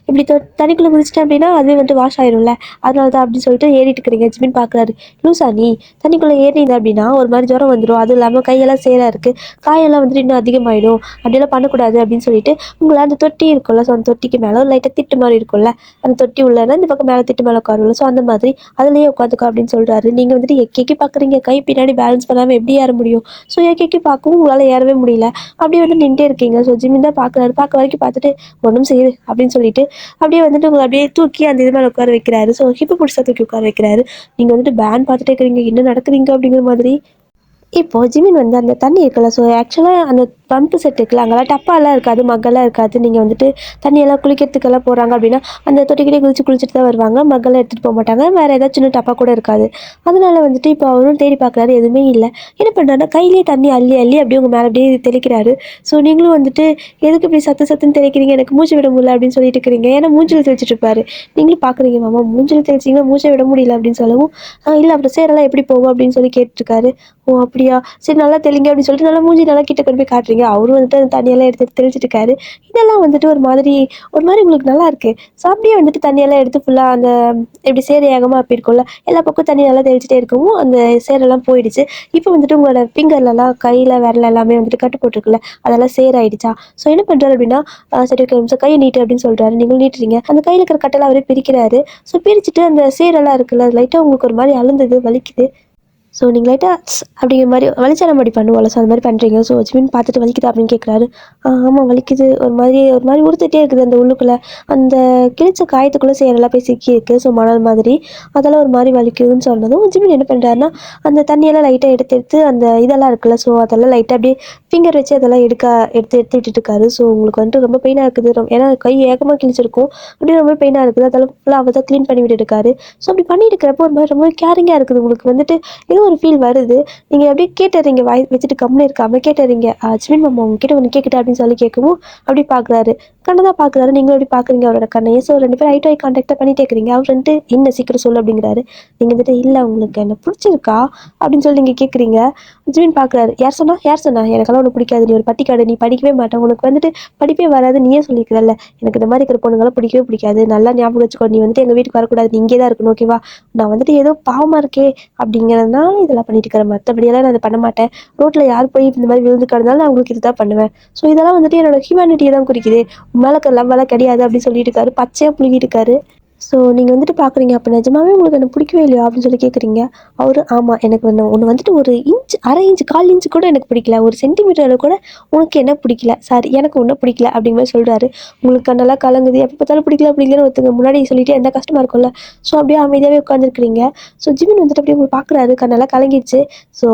இப்படி தண்ணிக்குள்ளே குதிச்சிட்டேன் அப்படின்னா அதுவே வந்துட்டு வாஷ் ஆயிரும்ல, அதனால தான் அப்படின்னு சொல்லிட்டு ஏறிட்டு இருக்கிறீங்க. ஜிமின் பார்க்குறாரு, லூசா நீ தண்ணிக்குள்ளே ஏறினீங்க அப்படின்னா ஒரு மாதிரி ஜுரம் வந்துடும், அதுவும் இல்லாமல் கையெல்லாம் சேராக இருக்குது, காயெல்லாம் வந்துட்டு இன்னும் அதிகமாகிடும், அப்படியெல்லாம் பண்ணக்கூடாது அப்படின்னு சொல்லிட்டு உங்களை அந்த தொட்டி இருக்குல்ல, ஸோ அந்த தொட்டிக்கு மேலே ஒரு லைட்டாக திட்டு மாதிரி இருக்கும்ல, அந்த தொட்டி உள்ளனா இந்த பக்கம் மேலே திட்டு மேலே உட்காரும்ல, ஸோ அந்த மாதிரி அதுலேயே உட்காந்துக்கோ அப்படின்னு சொல்கிறாரு. நீங்கள் வந்துட்டு எக்கேக்கி பார்க்குறீங்க, கை பின்னாடி பேலன்ஸ் பண்ணாமல் எப்படி ஏற முடியும், ஸோ எக்கேக்கி பார்க்கவும் உங்களால் ஏறவே முடியல, அப்படியே வந்து நின்றுட்டே இருக்கீங்க. ஸோ ஜிமின் தான் பார்க்குறாரு, பார்க்க வரைக்கும் பார்த்துட்டு ஒன்றும் செய்யுது அப்படின்னு சொல்லிட்டு அப்படியே வந்துட்டு உங்களை அப்படியே தூக்கி அந்த இது மேலே உட்கார வைக்கிறாரு. ஸோ ஹிப்பு பிடிச்சா தூக்கி உட்கார வைக்கிறாரு. நீங்கள் வந்துட்டு பேன் பார்த்துட்டே இருக்கிறீங்க, என்ன நடக்குதுங்க அப்படிங்கிற மாதிரி. இப்போது ஜிமின் வந்து அந்த தண்ணி இருக்குல்ல, ஸோ ஆக்சுவலாக அந்த பம்பு செட் இருக்குல்ல, அங்கெல்லாம் டப்பாலாம் இருக்காது, மக்கெல்லாம் இருக்காது, நீங்கள் வந்துட்டு தண்ணியெல்லாம் குளிக்கிறதுக்கெல்லாம் போகிறாங்க அப்படின்னா அந்த தொட்டிக்கிட்டே குளிச்சுட்டு தான் வருவாங்க, மக்கெல்லாம் எடுத்துகிட்டு போக மாட்டாங்க, வேறு ஏதாச்சும் சின்ன டப்பா கூட இருக்காது. அதனால் வந்துட்டு இப்போ அவரும் தேடி பார்க்குறாரு, எதுவுமே இல்லை. என்ன பண்ணுறாருன்னா கையிலே தண்ணி அள்ளி அப்படியே உங்கள் மேலே அப்படியே தெளிக்கிறாரு. ஸோ நீங்களும் வந்துட்டு எதுக்கு இப்படி சத்துன்னு தெளிக்கிறீங்க, எனக்கு மூச்சு விட முடியல அப்படின்னு சொல்லிட்டு இருக்கிறீங்க. ஏன்னா மூஞ்சில் தெளிச்சிட்டு இருப்பாரு. நீங்களும் பார்க்குறீங்க, மாமா மூஞ்சில் தெளிச்சிங்கன்னா மூச்சை விட முடியல அப்படின்னு சொல்லவும், இல்லை அப்புறம் சேரெல்லாம் எப்படி போகும் அப்படின்னு சொல்லி கேட்டுருக்காரு. ஓ அப்படியா, சரி நல்லா தெளிங்க அப்படின்னு சொல்லிட்டு நல்லா மூஞ்சி நல்லா கிட்ட கொண்டு போய் காட்டுறீங்க. பார்க்குறீங்க. அவரும் வந்துட்டு அந்த தண்ணியெல்லாம் எடுத்து தெளிச்சிட்டு இருக்காரு. இதெல்லாம் வந்துட்டு ஒரு மாதிரி உங்களுக்கு நல்லா இருக்கு. ஸோ அப்படியே வந்துட்டு தண்ணியெல்லாம் எடுத்து ஃபுல்லாக அந்த எப்படி சேறு ஏகமாக அப்படி இருக்கும்ல, எல்லா பக்கம் தண்ணி நல்லா தெளிச்சிட்டே இருக்கவும் அந்த சேரெல்லாம் போயிடுச்சு. இப்போ வந்துட்டு உங்களோட ஃபிங்கர்லலாம் கையில் விரல் எல்லாமே வந்துட்டு கட்டு போட்டிருக்குல்ல, அதெல்லாம் சேராயிடுச்சா. ஸோ என்ன பண்ணுறாரு அப்படின்னா, சரி ஓகே ஒரு நிமிஷம் கையை நீட்டு அப்படின்னு சொல்கிறாரு. நீங்களும் நீட்டுறீங்க. அந்த கையில் இருக்கிற கட்டெல்லாம் அவரே பிரிக்கிறாரு. ஸோ பிரிச்சுட்டு அந்த சேரெல்லாம் இருக்குல்ல, அது லைட்டாக உங்களுக்கு ஒரு மாதிரி அழுந்தது, வலிக்குது. ஸோ நீங்கள் லைட்டாக அப்படிங்கிற மாதிரி வலிச்சா நம்ம அப்படி பண்ணுவோம்ல, ஸோ அந்த மாதிரி பண்ணுறீங்க. ஸோ ஜிமின் பார்த்துட்டு வலிக்குதா அப்படின்னு கேட்குறாரு. ஆமாம் வலிக்குது, ஒரு மாதிரி உறுத்திட்டே இருக்குது அந்த உள்ளுக்குள்ளே. அந்த கிழிச்ச காயத்துக்குள்ளே சேரெல்லாம் போய் சிக்கியிருக்கு. ஸோ மணல் மாதிரி அதெல்லாம் ஒரு மாதிரி வலிக்குதுன்னு சொன்னதும் ஜிமின் என்ன பண்ணுறாருன்னா, அந்த தண்ணியெல்லாம் லைட்டாக எடுத்து எடுத்து அந்த இதெல்லாம் இருக்குல்ல, ஸோ அதெல்லாம் லைட்டாக அப்படியே ஃபிங்கர் வச்சு அதெல்லாம் எடுத்து எடுத்து விட்டுட்டு இருக்காரு. ஸோ உங்களுக்கு வந்துட்டு ரொம்ப பெயினாக இருக்குது. ஏன்னா கை ஏகமாக கிழிச்சிருக்கும். அப்படியே ரொம்ப பெயினாக இருக்குது. அதெல்லாம் ஃபுல்லாக அவர் தான் க்ளீன் பண்ணி விட்டுட்டு இருக்காரு. ஸோ அப்படி பண்ணிட்டு இருக்கிறப்போ ஒரு மாதிரி ரொம்ப கேரிங்காக இருக்குது. உங்களுக்கு வந்துட்டு ஏதோ ஒரு ஃபீல் வருது. நீங்கள் அப்படியே கேட்டுறீங்க, வாய் வச்சுட்டு கம்முன்னு இருக்காமல் கேட்டுறீங்க. ஜிமின் மாமா உங்ககிட்ட ஒன்று கேட்குது அப்படின்னு சொல்லி கேட்கவும் அப்படி பார்க்குறாரு. கண்ணை தான் பார்க்குறாரு. நீங்களும் அப்படி பார்க்குறீங்க அவரோட கண்ணையே. ஸோ 2 பேரும் ஐ டு ஐ கான்டாக்டாக பண்ணிட்டே இருக்கிறீங்க. அவர் வந்துட்டு என்ன சீக்கிரம் சொல்லு அப்படிங்கிறாரு. நீங்கள் வந்துட்டு இல்லை உங்களுக்கு என்ன பிடிச்சிருக்கா அப்படின்னு சொல்லி நீங்கள் கேட்குறீங்க. ஜிமின் பார்க்குறாரு. யார் சொன்னா எனக்கெல்லாம் ஒன்று பிடிக்காது. நீ ஒரு பட்டிக்காடு, நீ படிக்கவே மாட்டேன், உனக்கு வந்துட்டு படிப்பே வராது, நீயே சொல்லிக்கிறல்ல. எனக்கு இந்த மாதிரி இருக்கிற பொண்ணுங்களாம் பிடிக்கவே பிடிக்காது. நல்லா ஞாபகம் வச்சுக்கோ, நீ வந்துட்டு எங்கள் வீட்டுக்கு வரக்கூடாது, நீ இங்கே தான் இருக்கணும், ஓகேவா. நான் வந்துட்டு ஏதோ பாவமாக இருக்கே அப்படிங்கிறதுனால இதெல்லாம் பண்ணிட்டு இருக்கிறேன். மற்றபடியெல்லாம் நான் அதை பண்ண மாட்டேன். ரோட்டில் யார் போய் இந்த மாதிரி விழுந்து கிடந்தாலும் நான் உங்களுக்கு இதுதான் பண்ணுவேன். ஸோ இதெல்லாம் வந்துட்டு என்னோட ஹியூமனிட்டியை தான் குறிக்குது. மேலே இருக்கிற லவ்வெல்லாம் கிடையாது அப்படின்னு சொல்லிட்டு இருக்காரு. பச்சையாக புழுகிட்டு இருக்காரு. ஸோ நீங்கள் வந்துட்டு பார்க்குறீங்க, அப்போ நிஜமாவே உங்களுக்கு என்ன பிடிக்கவே இல்லையா அப்படின்னு சொல்லி கேட்குறீங்க. அவரு ஆமாம் எனக்கு ஒன்று வந்துட்டு 1 இன்ச், அரை இன்ச், 1/4 இன்ச்சு கூட எனக்கு பிடிக்கல, 1 சென்டிமீட்டர் கூட உனக்கு என்ன பிடிக்கல, சாரி எனக்கு ஒன்றும் பிடிக்கல அப்படிங்கிற மாதிரி சொல்கிறாரு. உங்களுக்கு கண்ணெல்லாம் கலங்குது, எப்போ பார்த்தாலும் பிடிக்கலன்னு ஒருத்தங்க முன்னாடி சொல்லிட்டு எந்த கஷ்டமாக இருக்கும்ல. ஸோ அப்படியே அமைதியாகவே உட்காந்துருக்கிறீங்க. ஸோ ஜிமின் வந்துட்டு அப்படியே உங்களுக்கு பார்க்குறாரு, கண்ணெல்லாம் கலங்கிடுச்சு. ஸோ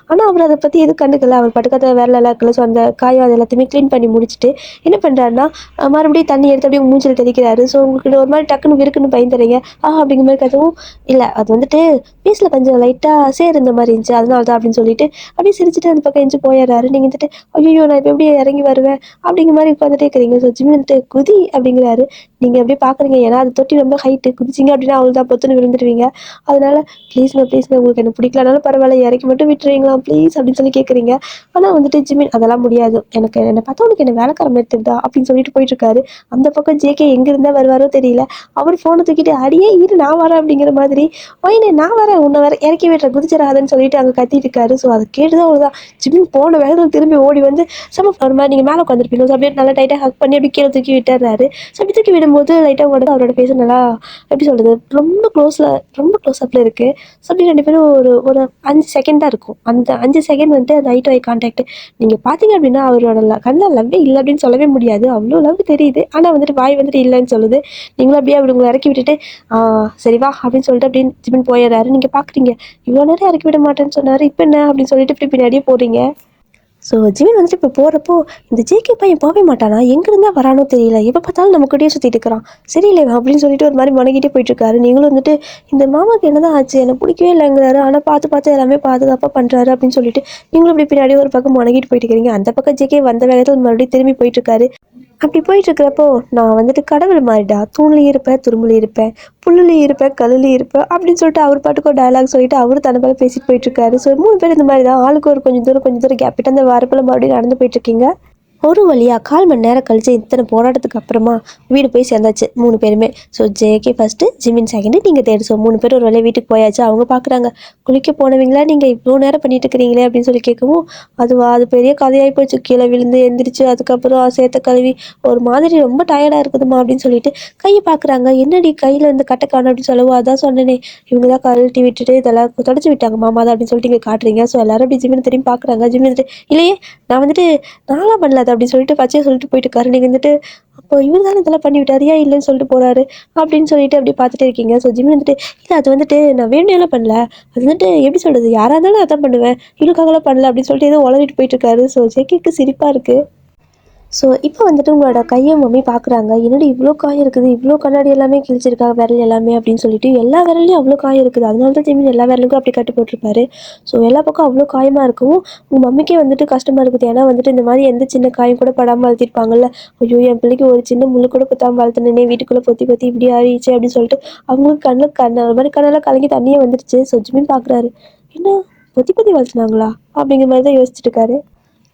ஆனால் அவர் அதை பற்றி எதுவும் கண்டுக்கல. அவர் பட்டுக்காத வேலைலாம் இருக்குல்ல, ஸோ அந்த காயம் அது எல்லாத்தையுமே க்ளீன் பண்ணி முடிச்சுட்டு என்ன பண்ணுறாருன்னா, மறுபடியும் தண்ணி எடுத்து அப்படியே மூஞ்சில் தெளிக்கிறாரு. ஸோ உங்களுக்கு ஒரு மாதிரி டக்குன்னு இருக்குன்னு பயந்துறீங்க. அப்படிங்கிற மாதிரி கதவும் இல்லை அது வந்துட்டு பீஸில் கொஞ்சம் லைட்டாக சேர் இந்த மாதிரி இருந்துச்சு, அதனால தான் அப்படின்னு சொல்லிட்டு அப்படியே சிரிச்சுட்டு அந்த பக்கம் எஞ்சி போயிடுறாரு. நீங்கள் வந்துட்டு ஐயோ நான் இப்போ எப்படி இறங்கி வருவேன் அப்படிங்கிற மாதிரி உட்காந்துட்டே இருக்கிறீங்க. ஸோ ஜிம்மி வந்துட்டு குதி அப்படிங்கிறாரு. நீங்கள் அப்படியே பார்க்குறீங்க, ஏன்னா அது தொட்டி ரொம்ப ஹைட்டு, குதிச்சிங்க அப்படின்னா அவள் தான் பொத்துன்னு விழுந்துருவீங்க. அதனால ப்ளீஸ்ங்க உங்களுக்கு என்ன பிடிக்கலனாலும் பரவாயில்ல, இறக்கி மட்டும் விட்டுருவீங்களா ப்ளீஸ் அப்படின்னு சொல்லி கேட்குறீங்க. ஆனால் வந்துட்டு ஜிமின் அதெல்லாம் முடியாது, எனக்கு என்னை பார்த்தா உனக்கு என்ன வேலைக்கார மாதிரி தெரியுதா அப்படின்னு சொல்லிட்டு போயிட்டுருக்காரு. அந்த பக்கம் ஜேகே எங்கே இருந்தால் வருவாரோ தெரியல. அவர் ஃபோனை தூக்கிட்டு அடியே இரு நான் வரேன் அப்படிங்கிற மாதிரி, ஒயினே நான் வரேன் உன்னை வர இறக்கி விட்டுறேன் குதிச்சிடாதுன்னு சொல்லிட்டு அங்கே கத்திட்டு இருக்காரு. ஸோ அதை கேட்டுதான் அவ்வளோதான் ஜிமின் போன வேகத்தில் திரும்பி ஓடி வந்து ஒரு மாதிரி நீங்கள் மேலே உட்காந்துருப்பீங்க, ஸோ அப்படியே நல்லா டைட்டாக ஹக் பண்ணி அப்படி கீழே தூக்கி விட்டுறாரு. ஸோ அப்படி தூக்கி விடும்போது லைட்டாக உடனே அவரோட ஃபேஸ் நல்லா எப்படி சொல்கிறது ரொம்ப க்ளோஸ் அப்பில் இருக்குது. ஸோ அப்படி 2 பேரும் ஒரு ஒரு 5 செகண்ட் தான் இருக்கும். அந்த 5 செகண்ட் வந்துட்டு அந்த ஐ டு ஐ கான்டாக்ட் நீங்கள் பார்த்தீங்க அப்படின்னா அவரோட கண்ணில் லவ்வே இல்லை அப்படின்னு சொல்லவே முடியாது. அவ்வளோ லவ் தெரியுது. ஆனால் வந்துட்டு வாய் வந்துட்டு இல்லைன்னு சொல்லுது. நீங்களும் அப்படியே அப்படி உங்களை இறக்கி விட்டுட்டு சரி வா அப்படின்னு சொல்லிட்டு அப்படின்னு ஜிமின் போயிடுறாரு. நீங்கள் பார்க்குறீங்க, இவ்வளோ நேரம் இறக்கி விட மாட்டேன்னு சொன்னார், இப்போ என்ன அப்படின்னு சொல்லிட்டு இப்படி பின்னாடியே போகிறீங்க. ஸோ ஜிமின் வந்துட்டு இப்போ போகிறப்போ இந்த ஜேகே பையன் போகவே மாட்டானா, எங்கேருந்தா வரானோ தெரியல, எப்போ பார்த்தாலும் நம்ம கூடயே சுற்றிட்டு இருக்கிறான், சரியில்லை அப்படின்னு சொல்லிட்டு ஒரு மாதிரி முனகிட்டே போயிட்டுருக்காரு. நீங்களும் வந்துட்டு இந்த மாமாவுக்கு என்ன தான் ஆச்சு, எனக்கு பிடிக்கவே இல்லைங்கிறாரு, ஆனால் பார்த்து எல்லாமே பாதுகாப்பாக பண்ணுறாரு அப்படின்னு சொல்லிட்டு நீங்களும் இப்படி பின்னாடியே ஒரு பக்கம் முனகிட்டு போயிட்டு இருக்கிறீங்க. அந்த பக்கம் ஜேகே வந்த வேகத்தில் மறுபடியும் திரும்பி போயிட்டுருக்காரு. அப்படி போயிட்டுருக்கிறப்போ நான் வந்துட்டு கடவுள் மாதிரிடா, தூண்லேயும் இருப்பேன், துரும்புலையும் இருப்பேன், புல்லுலையும் இருப்பேன், கல்லுலையும் இருப்பேன் அப்படின்னு சொல்லிட்டு அவர் பாட்டுக்கு ஒரு டயலாக் சொல்லிட்டு அவரு தன்னை போல பேசிட்டு போயிட்டுருக்காரு. ஸோ 3 பேர் இந்த மாதிரி தான் ஆளுக்கு ஒரு கொஞ்சம் தூரம் கேப் விட்டு அந்த வரப்பில் மறுபடியும் நடந்து போயிட்டுருக்கீங்க. ஒரு வழியாக 1/4 மணி நேரம் கழிச்சு இத்தனை போராட்டத்துக்கு அப்புறமா வீடு போய் சேர்ந்தாச்சு 3 பேருமே. So JK first, Jimin second, நீங்கள் தேர்டு. ஸோ 3 பேர் ஒரு வழியாக வீட்டுக்கு போயாச்சு. அவங்க பார்க்குறாங்க, குளிக்க போனவங்களா நீங்கள் இவ்வளோ நேரம் பண்ணிட்டு இருக்கிறீங்களே அப்படின்னு சொல்லி கேட்கவும், அது பெரிய கதையாகி போச்சு, கீழே விழுந்து எந்திரிச்சு அதுக்கப்புறம் சேத்த கழுவி ஒரு மாதிரி ரொம்ப டயர்டாக இருக்குதுமா அப்படின்னு சொல்லிட்டு கையை பார்க்குறாங்க. என்னடி கையில் இந்த கட்டை காணும் அப்படின்னு சொல்லவும், அதான் சொன்னேனே இவங்க தான் கழட்டி விட்டுட்டு இதெல்லாம் தொடச்சி விட்டாங்க மாமா தான் அப்படின்னு சொல்லிட்டு இங்கே காட்டுறீங்க. ஸோ எல்லாரும் அப்படி ஜிமின் திரும்பி பார்க்குறாங்க. ஜிமின் வந்துட்டு இல்லையே நான் வந்துட்டு நான்லாம் பண்ணல அப்படின்னு சொல்லிட்டு பச்சையை சொல்லிட்டு போயிட்டு இருக்காரு. நீங்கள் வந்துட்டு அப்போ இவர் தானே இதெல்லாம் பண்ணி விட்டாரு, ஏன் இல்லைன்னு சொல்லிட்டு போறாரு அப்படின்னு சொல்லிட்டு அப்படி பார்த்துட்டே இருக்கீங்க. ஸோ ஜிம்மி வந்துட்டு இல்லை அது வந்துட்டு நான் வேணும்லாம் பண்ணல, அது வந்துட்டு எப்படி சொல்றது, யாராக இருந்தாலும் அதான் பண்ணுவேன், இவனுக்காகலாம் பண்ணல அப்படின்னு சொல்லிட்டு ஏதோ உளறிட்டு போயிட்டு இருக்காரு. ஸோ ஜெக்கிக்கு சிரிப்பாக இருக்கு. ஸோ இப்போ வந்துட்டு உங்களோட கையை மம்மி பார்க்குறாங்க. என்னடி இவ்வளோ காயம் இருக்குது, இவ்வளோ கண்ணாடி எல்லாமே கிழிச்சிருக்காங்க விரல் எல்லாமே அப்படின்னு சொல்லிட்டு எல்லா விரல்லையும் அவ்வளோ காயம் இருக்குது. அதனால தான் ஜிமின் எல்லா விரலுக்கும் அப்படி கட்டு போட்டிருப்பாரு. ஸோ எல்லா பக்கம் அவ்வளோ காயமாக இருக்கவும் உங்கள் மம்மிக்கே வந்துட்டு கஷ்டமாக இருக்குது. ஏன்னா வந்துட்டு இந்த மாதிரி எந்த சின்ன காயம் கூட படாமல் வளர்த்திருப்பாங்கல்ல. ஐயோ என் பிள்ளைக்கு ஒரு சின்ன முள்ளு கூட குத்தாமல் வளர்த்துனே, வீட்டுக்குள்ளே பொத்தி பொத்தி இப்படி ஆயிடுச்சு அப்படின்னு சொல்லிட்டு அவங்களுக்கு ஒரு மாதிரி கண்ணெல்லாம் கலங்கி தண்ணியே வந்துடுச்சு. ஸோ ஜிமின் பார்க்குறாரு, என்ன பொத்தி பொத்தி வளர்த்துனாங்களா அப்படிங்கிற மாதிரி தான் யோசிச்சுட்டு இருக்காரு.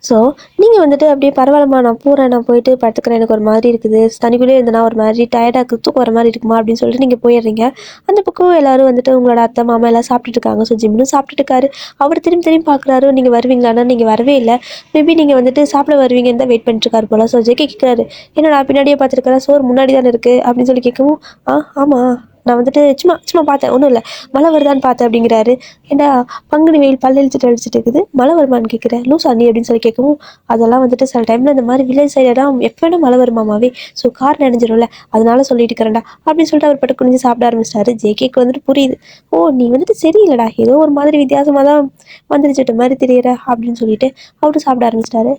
ஸோ நீங்கள் வந்துட்டு அப்படியே பரவாயில்லம்மா நான் போகிறேன், நான் போயிட்டு படுத்துக்கிறேன், எனக்கு ஒரு மாதிரி இருக்குது, தனிக்குள்ளேயே இருந்தேன்னா ஒரு மாதிரி டயர்டாக தூக்கம் வர மாதிரி இருக்குமா அப்படின்னு சொல்லிட்டு நீங்கள் போயிடுறீங்க. அந்த பக்கம் எல்லாரும் வந்துட்டு உங்களோட அத்தை மாமா எல்லாம் சாப்பிட்டுட்டு இருக்காங்க. ஸோ ஜிம்மும் சாப்பிட்டுட்டு இருக்காரு. அவர் திரும்பி திரும்பி பார்க்குறாரு, நீங்கள் வருவீங்களான்னா நீங்கள் வரவே இல்லை. மேபி நீங்கள் வந்துட்டு சாப்பிட வருவீங்கன்னு தான் வெயிட் பண்ணிட்டு இருக்காரு போல. ஸோ ஜெகே கேட்குறாரு, என்னடா பின்னாடியே பார்த்துருக்கேன், சோறு முன்னாடி தானே இருக்குது அப்படின்னு சொல்லி கேட்கவும், ஆமாம் நான் வந்துட்டு சும்மா சும்மா பார்த்தேன், ஒன்றும் இல்லை, மழை வருதான்னு பார்த்தேன் அப்படிங்கிறாரு. ஏண்டா பங்குனி வெயில் பல்லழிச்சிட்டு அடிச்சிட்டு இருக்குது, மழை வருமான்னு கேட்குறேன், லூசா நீ அப்படின்னு சொல்லி கேட்கவும், அதெல்லாம் வந்துட்டு சில டைமில் இந்த மாதிரி வில்லேஜ் சைடெல்லாம் எப்போ வேணால் மழை வருமாமாவே, ஸோ கார் நனைஞ்சிடும்ல, அதனால சொல்லிட்டு இருக்கிறேன்டா அப்படின்னு சொல்லிட்டு அவர் பட்டு குனிஞ்சு சாப்பிட ஆரம்பிச்சிட்டாரு. ஜேகேக்கு வந்துட்டு புரியுது, ஓ நீ வந்துட்டு சரியில்லடா, ஏதோ ஒரு மாதிரி வித்தியாசமாக தான் வந்துருச்சுட்ட மாதிரி தெரியற அப்படின்னு சொல்லிட்டு அவரும் சாப்பிட ஆரம்பிச்சிட்டாரு.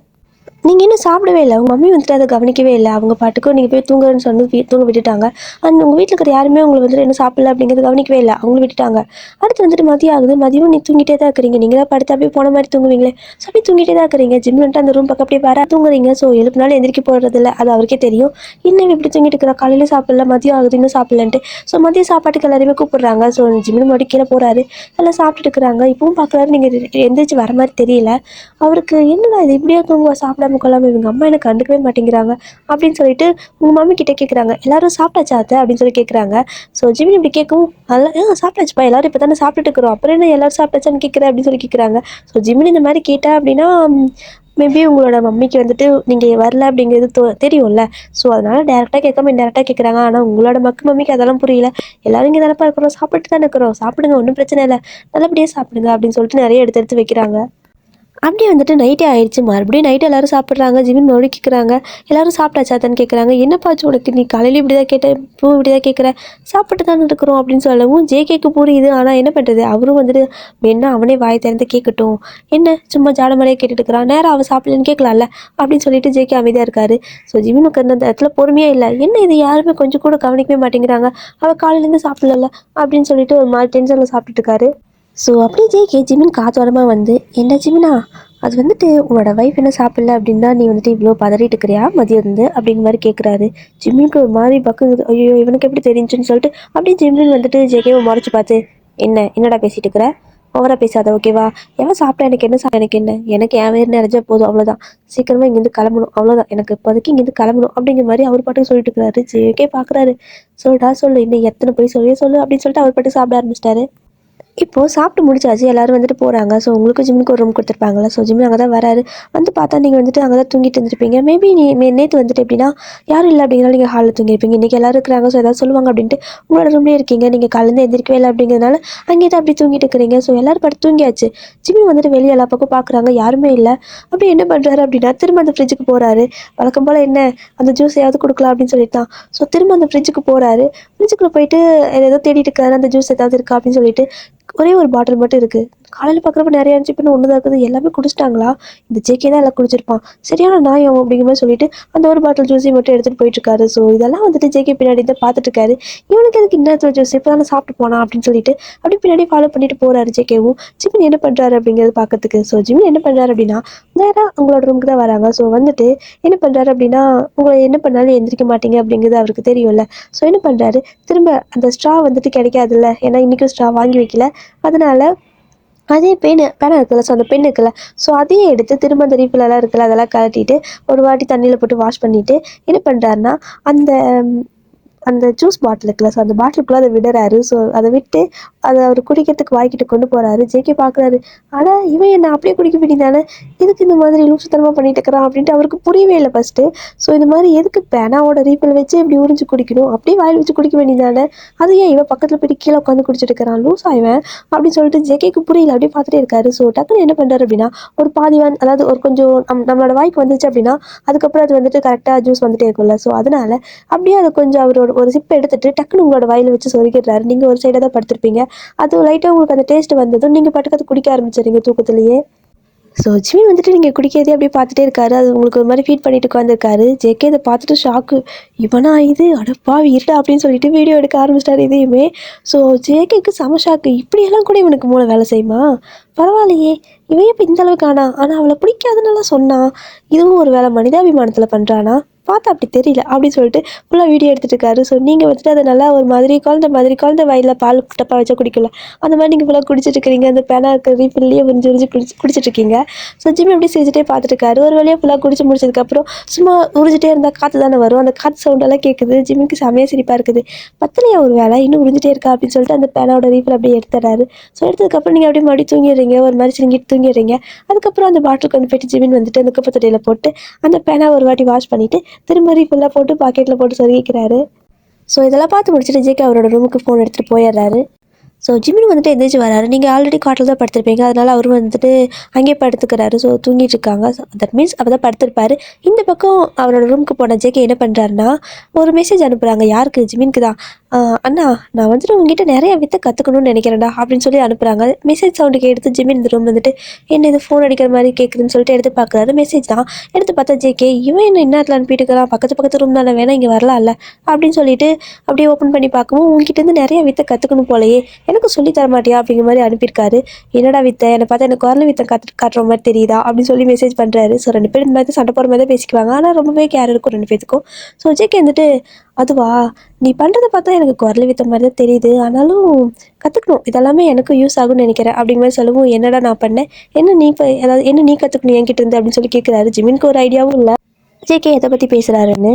நீங்கள் இன்னும் சாப்பிடவே இல்லை, உங்கள் மம்மி வந்துட்டு அதை கவனிக்கவே இல்லை, அவங்க பாட்டுக்கும் நீங்கள் போய் தூங்குறேன்னு சொல்லி தூங்க விட்டுட்டாங்க. அண்ட் உங்கள் வீட்டில் இருக்கிற யாருமே உங்களை வந்துட்டு என்ன சாப்பிடல அப்படிங்கிறது கவனிக்கவே இல்லை, அவங்களும் விட்டுட்டாங்க. அடுத்து வந்துட்டு மதியம் ஆகுது, மதியம் நீ தூங்கிட்டே தான் இருக்கிறீங்க, நீங்கள் தான் படுத்து அப்படியே போன மாதிரி தூங்குவீங்களே, ஸோ அப்படியே தூங்கிட்டே தான் இருக்கிறீங்க. ஜிம் வந்துட்டு அந்த ரூம் பக்கம் அப்படியே வர தூங்குறீங்க. ஸோ எழுப்பினாலும் எந்திரிக்க போகிறது இல்லை, அது அவருக்கே தெரியும். இன்னும் இப்படி தூங்கிட்டு இருக்கிற, காலையில் சாப்பிடல, மதியம் ஆகுது இன்னும் சாப்பிடலன்ட்டு. ஸோ மதியம் சாப்பாட்டுக்கு எல்லாருமே கூப்பிடுறாங்க. ஸோ ஜிம்மில் மறுபடியும் கீழே போகிறாரு, எல்லாம் சாப்பிட்டுட்டு இருக்கிறாங்க. இப்பவும் பார்க்குறாரு, நீங்கள் எந்திரிச்சு வர மாதிரி தெரியல. அவருக்கு என்னடா இது இப்படியே தூங்குவா சாப்பிடாம கொள்ளாமல், இவங்க அம்மா எனக்கு கண்டுக்கவே மாட்டேங்கிறாங்க அப்படின்னு சொல்லிட்டு உங்கள் மம்மி கிட்டே கேட்குறாங்க. எல்லாரும் சாப்பிட்டாச்சா அத்தை அப்படின்னு சொல்லி கேட்குறாங்க. ஸோ ஜிமின் இப்படி கேட்கவும், அதெல்லாம் சாப்பிட்டாச்சுப்பா, எல்லாரும் இப்போ தானே சாப்பிட்டுட்டு இருக்கிறோம், அப்புறம் என்ன எல்லாரும் சாப்பிட்டாச்சான்னு கேட்குறேன் அப்படின்னு சொல்லி கேட்குறாங்க. ஸோ ஜிமின் இந்த மாதிரி கேட்டா அப்படின்னா மேபி உங்களோட மம்மிக்கு வந்துட்டு நீங்கள் வரல அப்படிங்கிறது தெரியும்ல. ஸோ அதனால டேரெக்டாக கேட்காம இன்டெரக்டாக கேட்குறாங்க. ஆனால் உங்களோட மம்மிக்கு அதெல்லாம் புரியல. எல்லாரும் இங்கே தானே இருக்கிறோம், சாப்பிட்டு தானே இருக்கிறோம், சாப்பிடுங்க, ஒன்றும் பிரச்சனை இல்லை, நல்லபடியாக சாப்பிடுங்க அப்படின்னு சொல்லிட்டு நிறைய எடுத்து எடுத்து வைக்கிறாங்க. அப்படியே வந்துட்டு நைட்டே ஆயிடுச்சு. மறுபடியும் நைட்டு எல்லாரும் சாப்பிட்றாங்க. ஜிமின் மறுபடியும் கேட்குறாங்க, எல்லாரும் சாப்பிட்டாச்சாத்தான்னு கேட்குறாங்க. என்னப்பாச்சு உனக்கு, நீ காலையில இப்படி தான் கேட்ட, இப்போ இப்படி தான் கேட்குற, சாப்பிட்டு தானே இருக்கிறோம் அப்படின்னு சொல்லவும் ஜேகேக்கு புரியுது. ஆனால் என்ன பண்ணுறது, அவரும் வந்துட்டு வேணா அவனே வாய் திறந்து கேட்கட்டும், என்ன சும்மா ஜாடமலையே கேட்டுட்டு இருக்கிறான், நேரம் அவள் சாப்பிடலன்னு கேட்கலாம்ல அப்படின்னு சொல்லிட்டு ஜேகே அமைதியாக இருக்காரு. ஸோ ஜிமினுக்கு அந்த இடத்துல பொறுமையே இல்லை. என்ன இது யாருமே கொஞ்சம் கூட கவனிக்கவே மாட்டேங்கிறாங்க, அவள் காலையிலேருந்து சாப்பிடல அப்படின்னு சொல்லிட்டு ஒரு மாதிரி டென்ஷனில் சாப்பிட்டுட்டு இருக்காரு. ஸோ அப்படியே ஜேகே ஜிமின் காத்தோரமாக வந்து, என்ன ஜிமினா, அது வந்துட்டு உன்னோட ஒய்ஃப் என்ன சாப்பிடல அப்படின்னா நீ வந்துட்டு இவ்வளோ பதறிட்டு இருக்கிறியா மதியம் இருந்து அப்படிங்கிற மாதிரி கேட்குறாரு. ஜிம்மிக்கு ஒரு மாதிரி பக்குங்குது, ஐயோ இவனுக்கு எப்படி தெரிஞ்சுன்னு சொல்லிட்டு அப்படியே ஜிம்மின் வந்துட்டு ஜேகேவை மறைச்சு பார்த்து, என்னடா பேசிட்டு இருக்கிற, ஓவரா பேசாத ஓகேவா, எவன் சாப்பிட்டா எனக்கு என்ன, எனக்கு என்ன, எனக்கு என் வேறு நிறைஞ்சா போதும் அவ்வளோதான், சீக்கிரமாக இங்கேருந்து கிளம்பணும் அவ்வளோதான், எனக்கு இப்போதைக்கு இங்கேருந்து கிளம்பணும் அப்படிங்கிற மாதிரி அவர் பாட்டுக்கு சொல்லிட்டு இருக்கிறாரு. ஜேகே பார்க்குறாரு, சொல்லிட்டா சொல்லு, இன்னும் எத்தனை போய் சொல்லு அப்படின்னு சொல்லிட்டு அவர் பாட்டுக்கு சாப்பிட ஆரம்பிச்சிட்டாரு. இப்போது சாப்பிட்டு முடிச்சாச்சு, எல்லோரும் வந்துட்டு போகிறாங்க. ஸோ உங்களுக்கு ஜிம்முக்கு ஒரு ரூம் கொடுத்துருப்பாங்களா. ஸோ ஜிம்மி அங்கே தான் வராரு. வந்து பார்த்தா நீங்கள் வந்துட்டு அங்கே தான் தூங்கிட்டு இருந்திருப்பீங்க. மேபி நேற்று வந்துட்டு எப்படின்னா யாரும் இல்லை அப்படிங்கிறனால நீங்கள் ஹாலில் தூங்கியிருப்பீங்க. இன்றைக்கி எல்லோரும் இருக்கிறாங்க, ஸோ ஏதாவது சொல்லுவாங்க அப்படின்ட்டு உங்களோட ரூம்லேயே இருக்கீங்க. நீங்கள் காலேருந்து எந்திரிக்கவே இல்லை அப்படிங்கிறதுனால அங்கேயே தான் அப்படி தூங்கிட்டு இருக்கிறீங்க. ஸோ எல்லோரும் படுத்து தூங்கியாச்சு. ஜிம்மி வந்துட்டு வெளியே எல்லா பக்கம் பார்க்குறாங்க, யாருமே இல்லை. அப்படி என்ன பண்ணுறாரு அப்படின்னா திரும்ப அந்த ஃப்ரிட்ஜுக்கு போகிறாரு. வழக்கம் போல் என்ன அந்த ஜூஸ் ஏதாவது கொடுக்கலாம் அப்படின்னு சொல்லிட்டு தான். ஸோ திரும்ப அந்த ஃப்ரிட்ஜுக்கு போகிறாரு. ஃப்ரிட்ஜுக்குள்ளே போயிட்டு ஏதோ தேடிட்டு இருக்காரு, அந்த ஜூஸ் ஏதாவது இருக்கா அப்படின்னு சொல்லிட்டு. ஒரே ஒரு பாட்டில் மட்டும் இருக்குது. காலையில் பார்க்குறப்ப நிறைய இருந்துச்சு, இப்போ ஒன்று தான் இருக்குது. எல்லாமே குடிச்சிட்டாங்களா, இந்த ஜேகே தான் எல்லாம் குடிச்சிருப்பான், சரியான நாயம் அப்படிங்கிற மாதிரி சொல்லிட்டு அந்த ஒரு பாட்டில் ஜூஸையும் மட்டும் எடுத்துகிட்டு போயிட்டுருக்காரு. ஸோ இதெல்லாம் வந்துட்டு ஜேகே பின்னாடி தான் பார்த்துட்டு இருக்காரு. இவனுக்கு எதுக்கு இன்னொரு ஜூஸ் இப்போ தானே சாப்பிட்டு போனான் அப்படின்னு சொல்லிட்டு அப்படி பின்னாடி ஃபாலோ பண்ணிட்டு போகிறாரு ஜேகேவும். ஜிமின் என்ன பண்ணுறாரு அப்படிங்கிறது பார்க்கறதுக்கு. ஸோ ஜிமின் என்ன பண்ணுறாரு அப்படின்னா நேராக உங்களோட ரூமுக்கு தான் வராங்க. ஸோ வந்துட்டு என்ன பண்ணுறாரு அப்படின்னா உங்களை என்ன பண்ணாலும் எந்திரிக்க மாட்டீங்க அப்படிங்கிறது அவருக்கு தெரியும்ல. ஸோ என்ன பண்ணுறாரு, திரும்ப அந்த ஸ்ட்ரா வந்துட்டு கிடைக்காதுல்ல, ஏன்னா இன்றைக்கும் ஸ்ட்ரா வாங்கி வைக்கல, அதனால அதே பேனா இருக்குல்ல, ஸோ அந்த பென் இருக்குல்ல, ஸோ அதையே எடுத்து திரும்ப அந்த ரீஃபிலெல்லாம் இருக்குல்ல அதெல்லாம் கழட்டிட்டு ஒரு வாட்டி தண்ணியில் போட்டு வாஷ் பண்ணிவிட்டு என்ன பண்ணுறாருன்னா அந்த அந்த ஜூஸ் பாட்டில் இருக்குல்ல, ஸோ அந்த பாட்டிலுக்குள்ளே அதை விடுறாரு. ஸோ அதை விட்டு அதை அவர் குடிக்கிறதுக்கு வாய்க்கிட்டு கொண்டு போகிறாரு. ஜேகே பார்க்குறாரு, ஆனால் இவன் என்ன அப்படியே குடிக்க வேண்டியதானே, எதுக்கு இந்த மாதிரி லூசுத்தனமாக பண்ணிட்டு இருக்கிறான் அப்படின்ட்டு அவருக்கு புரியவே இல்லை ஃபஸ்ட்டு. ஸோ இந்த மாதிரி எதுக்கு பேனாவோட ரீஃபில் வச்சு இப்படி உறிஞ்சு குடிக்கணும், அப்படியே வாயில் வச்சு குடிக்க வேண்டியதானே, அது ஏன் இவன் பக்கத்தில் போய்ட்டு கீழே உட்காந்து குடிச்சிட்டு இருக்கிறான், லூஸ் ஆயிவன் அப்படின்னு சொல்லிட்டு ஜேகேக்கு புரியல, அப்படியே பார்த்துட்டே இருக்காரு. ஸோ டக்குன்னு என்ன பண்ணுறாரு அப்படின்னா ஒரு பாதிவான், அதாவது ஒரு கொஞ்சம் நம்மளோட வாய்க்கு வந்துச்சு அப்படின்னா அதுக்கப்புறம் அது வந்துட்டு கரெக்டாக ஜூஸ் வந்துட்டே இருக்கும்ல. ஸோ அதனால அப்படியே அதை கொஞ்சம் அவரோட ஒரு சிப் எடுத்துட்டு டக்குன்னு உங்களோட வாயில் வச்சு சொருகிடுறாரு. நீங்கள் ஒரு சைடாக தான் படுத்திருப்பீங்க, அது லைட்டாக உங்களுக்கு அந்த டேஸ்ட் வந்ததும் நீங்கள் பாட்டுக்கு அதை குடிக்க ஆரம்பிச்சிடுறீங்க தூக்கத்துலேயே. ஸோ ஜிமின் வந்துட்டு நீங்கள் குடிக்கிறதே அப்படியே பார்த்துட்டே இருக்காரு. அது உங்களுக்கு ஒரு மாதிரி ஃபீட் பண்ணிட்டு உட்காந்துருக்காரு. ஜேகே இதை பார்த்துட்டு ஷாக்கு, இவனா இது, அடப்பா இருடா அப்படின்னு சொல்லிட்டு வீடியோ எடுக்க ஆரம்பிச்சிட்டாரு இதையுமே. ஸோ ஜேகேக்கு செம ஷாக்கு, இப்படியெல்லாம் கூட இவனுக்கு மூளை வேலை செய்யுமா, பரவாயில்லையே, இவன் இப்போ இந்த அளவுக்கு ஆனால் அவளை பிடிக்காதுன்னெல்லாம் சொன்னான், இதுவும் ஒரு வேலை மனிதாபிமானத்தில் பண்ணுறானா, பார்த்தா அப்படி தெரியல அப்படின்னு சொல்லிட்டு ஃபுல்லாக வீடியோ எடுத்துகிட்டு இருக்காரு. ஸோ நீங்கள் வந்துட்டு அதை நல்லா ஒரு குழந்தை வயலில் பால் டப்பா வச்சா குடிக்கல அந்த மாதிரி நீங்கள் ஃபுல்லாக குடிச்சிட்டு இருக்கிறீங்க. அந்த பேனா இருக்க ரீஃபில்லையே உறிஞ்சு குடிச்சிட்டு இருக்கீங்க. ஸோ ஜிம்மி எப்படி செஞ்சுட்டே பார்த்துட்டு இருக்காரு. ஒரு வழியாக ஃபுல்லாக குடிச்சு முடிச்சதுக்கப்புறம் சும்மா உறிஞ்சிட்டே இருந்தால் காற்று தானே வரும். அந்த காற்று சவுண்டெல்லாம் கேட்குது. ஜிம்மிக்கு செமையாக சிரிப்பாக இருக்குது. பத்தலையா ஒரு வேலை இன்னும் உறிஞ்சிட்டே இருக்கா அப்படின்னு சொல்லிட்டு அந்த பேனாவோட ரீஃபில் அப்படியே எடுத்துறாரு. ஸோ எடுத்ததுக்கப்புறம் நீங்கள் அப்படியே மறுபடியும் தூங்கிடுறீங்க. ஒரு மாதிரி சிரிங்கிட்டு தூங்கிடுறீங்க. அதுக்கப்புறம் அந்த பாட்டில் கொண்டு போயிட்டு ஜிமின் வந்துட்டு அந்த குப்பை தொட்டியில் போட்டு அந்த பேனா ஒரு வாட்டி வாஷ் பண்ணிவிட்டு திரும்ப ரீஃபில்லாக போட்டு பாக்கெட்டில் போட்டு சொருகிக்கிறாரு. ஸோ இதெல்லாம் பார்த்து முடிச்சுட்டு ஜேகே அவரோட ரூமுக்கு ஃபோன் எடுத்துகிட்டு போயிடுறாரு. ஸோ ஜிமின் வந்துட்டு எந்திரிச்சு வராரு. நீங்கள் ஆல்ரெடி காட்டில் தான் படுத்திருப்பீங்க. அதனால் அவரும் வந்துட்டு அங்கேயே படுத்துக்கிறாரு. ஸோ தூங்கிட்டு இருக்காங்க. தட் மீன்ஸ் அப்போ தான் படுத்திருப்பாரு. இந்த பக்கம் அவரோட ரூமுக்கு போன ஜேகே என்ன பண்ணுறாருன்னா ஒரு மெசேஜ் அனுப்புகிறாங்க. யாருக்கு? ஜிமினுக்கு தான். அண்ணா நான் வந்துட்டு உங்ககிட்ட நிறைய வித்தை கற்றுக்கணும்னு நினைக்கிறேன்டா அப்படின்னு சொல்லி அனுப்புகிறாங்க. மெசேஜ் சவுண்டுக்கு எடுத்து ஜிமின் இந்த ரூம் வந்துட்டு என்ன இது ஃபோன் அடிக்கிற மாதிரி கேட்குதுன்னு சொல்லிட்டு எடுத்து பார்க்குறாரு. மெசேஜ் தான். எடுத்து பார்த்தா ஜேகே இவன் என்ன இன்னத்தில் அனுப்பிட்டு இருக்கிறான். பக்கத்து ரூம் தானே வேணா இங்கே வரலாம்ல அப்படின்னு சொல்லிட்டு அப்படியே ஓப்பன் பண்ணி பார்க்கவும் உங்ககிட்டேருந்து நிறைய வித்தை கற்றுக்கணும் போலையே எனக்கு சொல்லி தர மாட்டியா அப்படிங்கிற மாதிரி அனுப்பியிருக்காரு. என்னடா வித்தை என்னை பார்த்தா எனக்கு குரல் வித்தை காட்டுற மாதிரி தெரியுதா அப்படின்னு சொல்லி மெசேஜ் பண்ணுறாரு. ஸோ 2 பேர் இந்த மாதிரி சண்டை போகிற மாதிரி தான் பேசிக்குவாங்க. ஆனால் ரொம்பவே கேர் இருக்கும் 2 பேத்துக்கும். ஸோ ஜேகே வந்துட்டு அதுவா நீ பண்ணுறதை பார்த்தா எனக்கு குரல் வித்த மாதிரி தான் தெரியுது. ஆனாலும் கற்றுக்கணும் இதெல்லாமே எனக்கு யூஸ் ஆகும்னு நினைக்கிறேன் அப்படிங்கிற மாதிரி சொல்லவும் என்னடா நான் பண்ணேன் என்ன நீ அதாவது என்ன நீ கற்றுக்கணும் என்கிட்ட இருந்து அப்படின்னு சொல்லி கேட்குறாரு. ஜிமினுக்கு ஒரு ஐடியாவும் இல்லை ஜேகே எதை பற்றி பேசுகிறாருன்னு.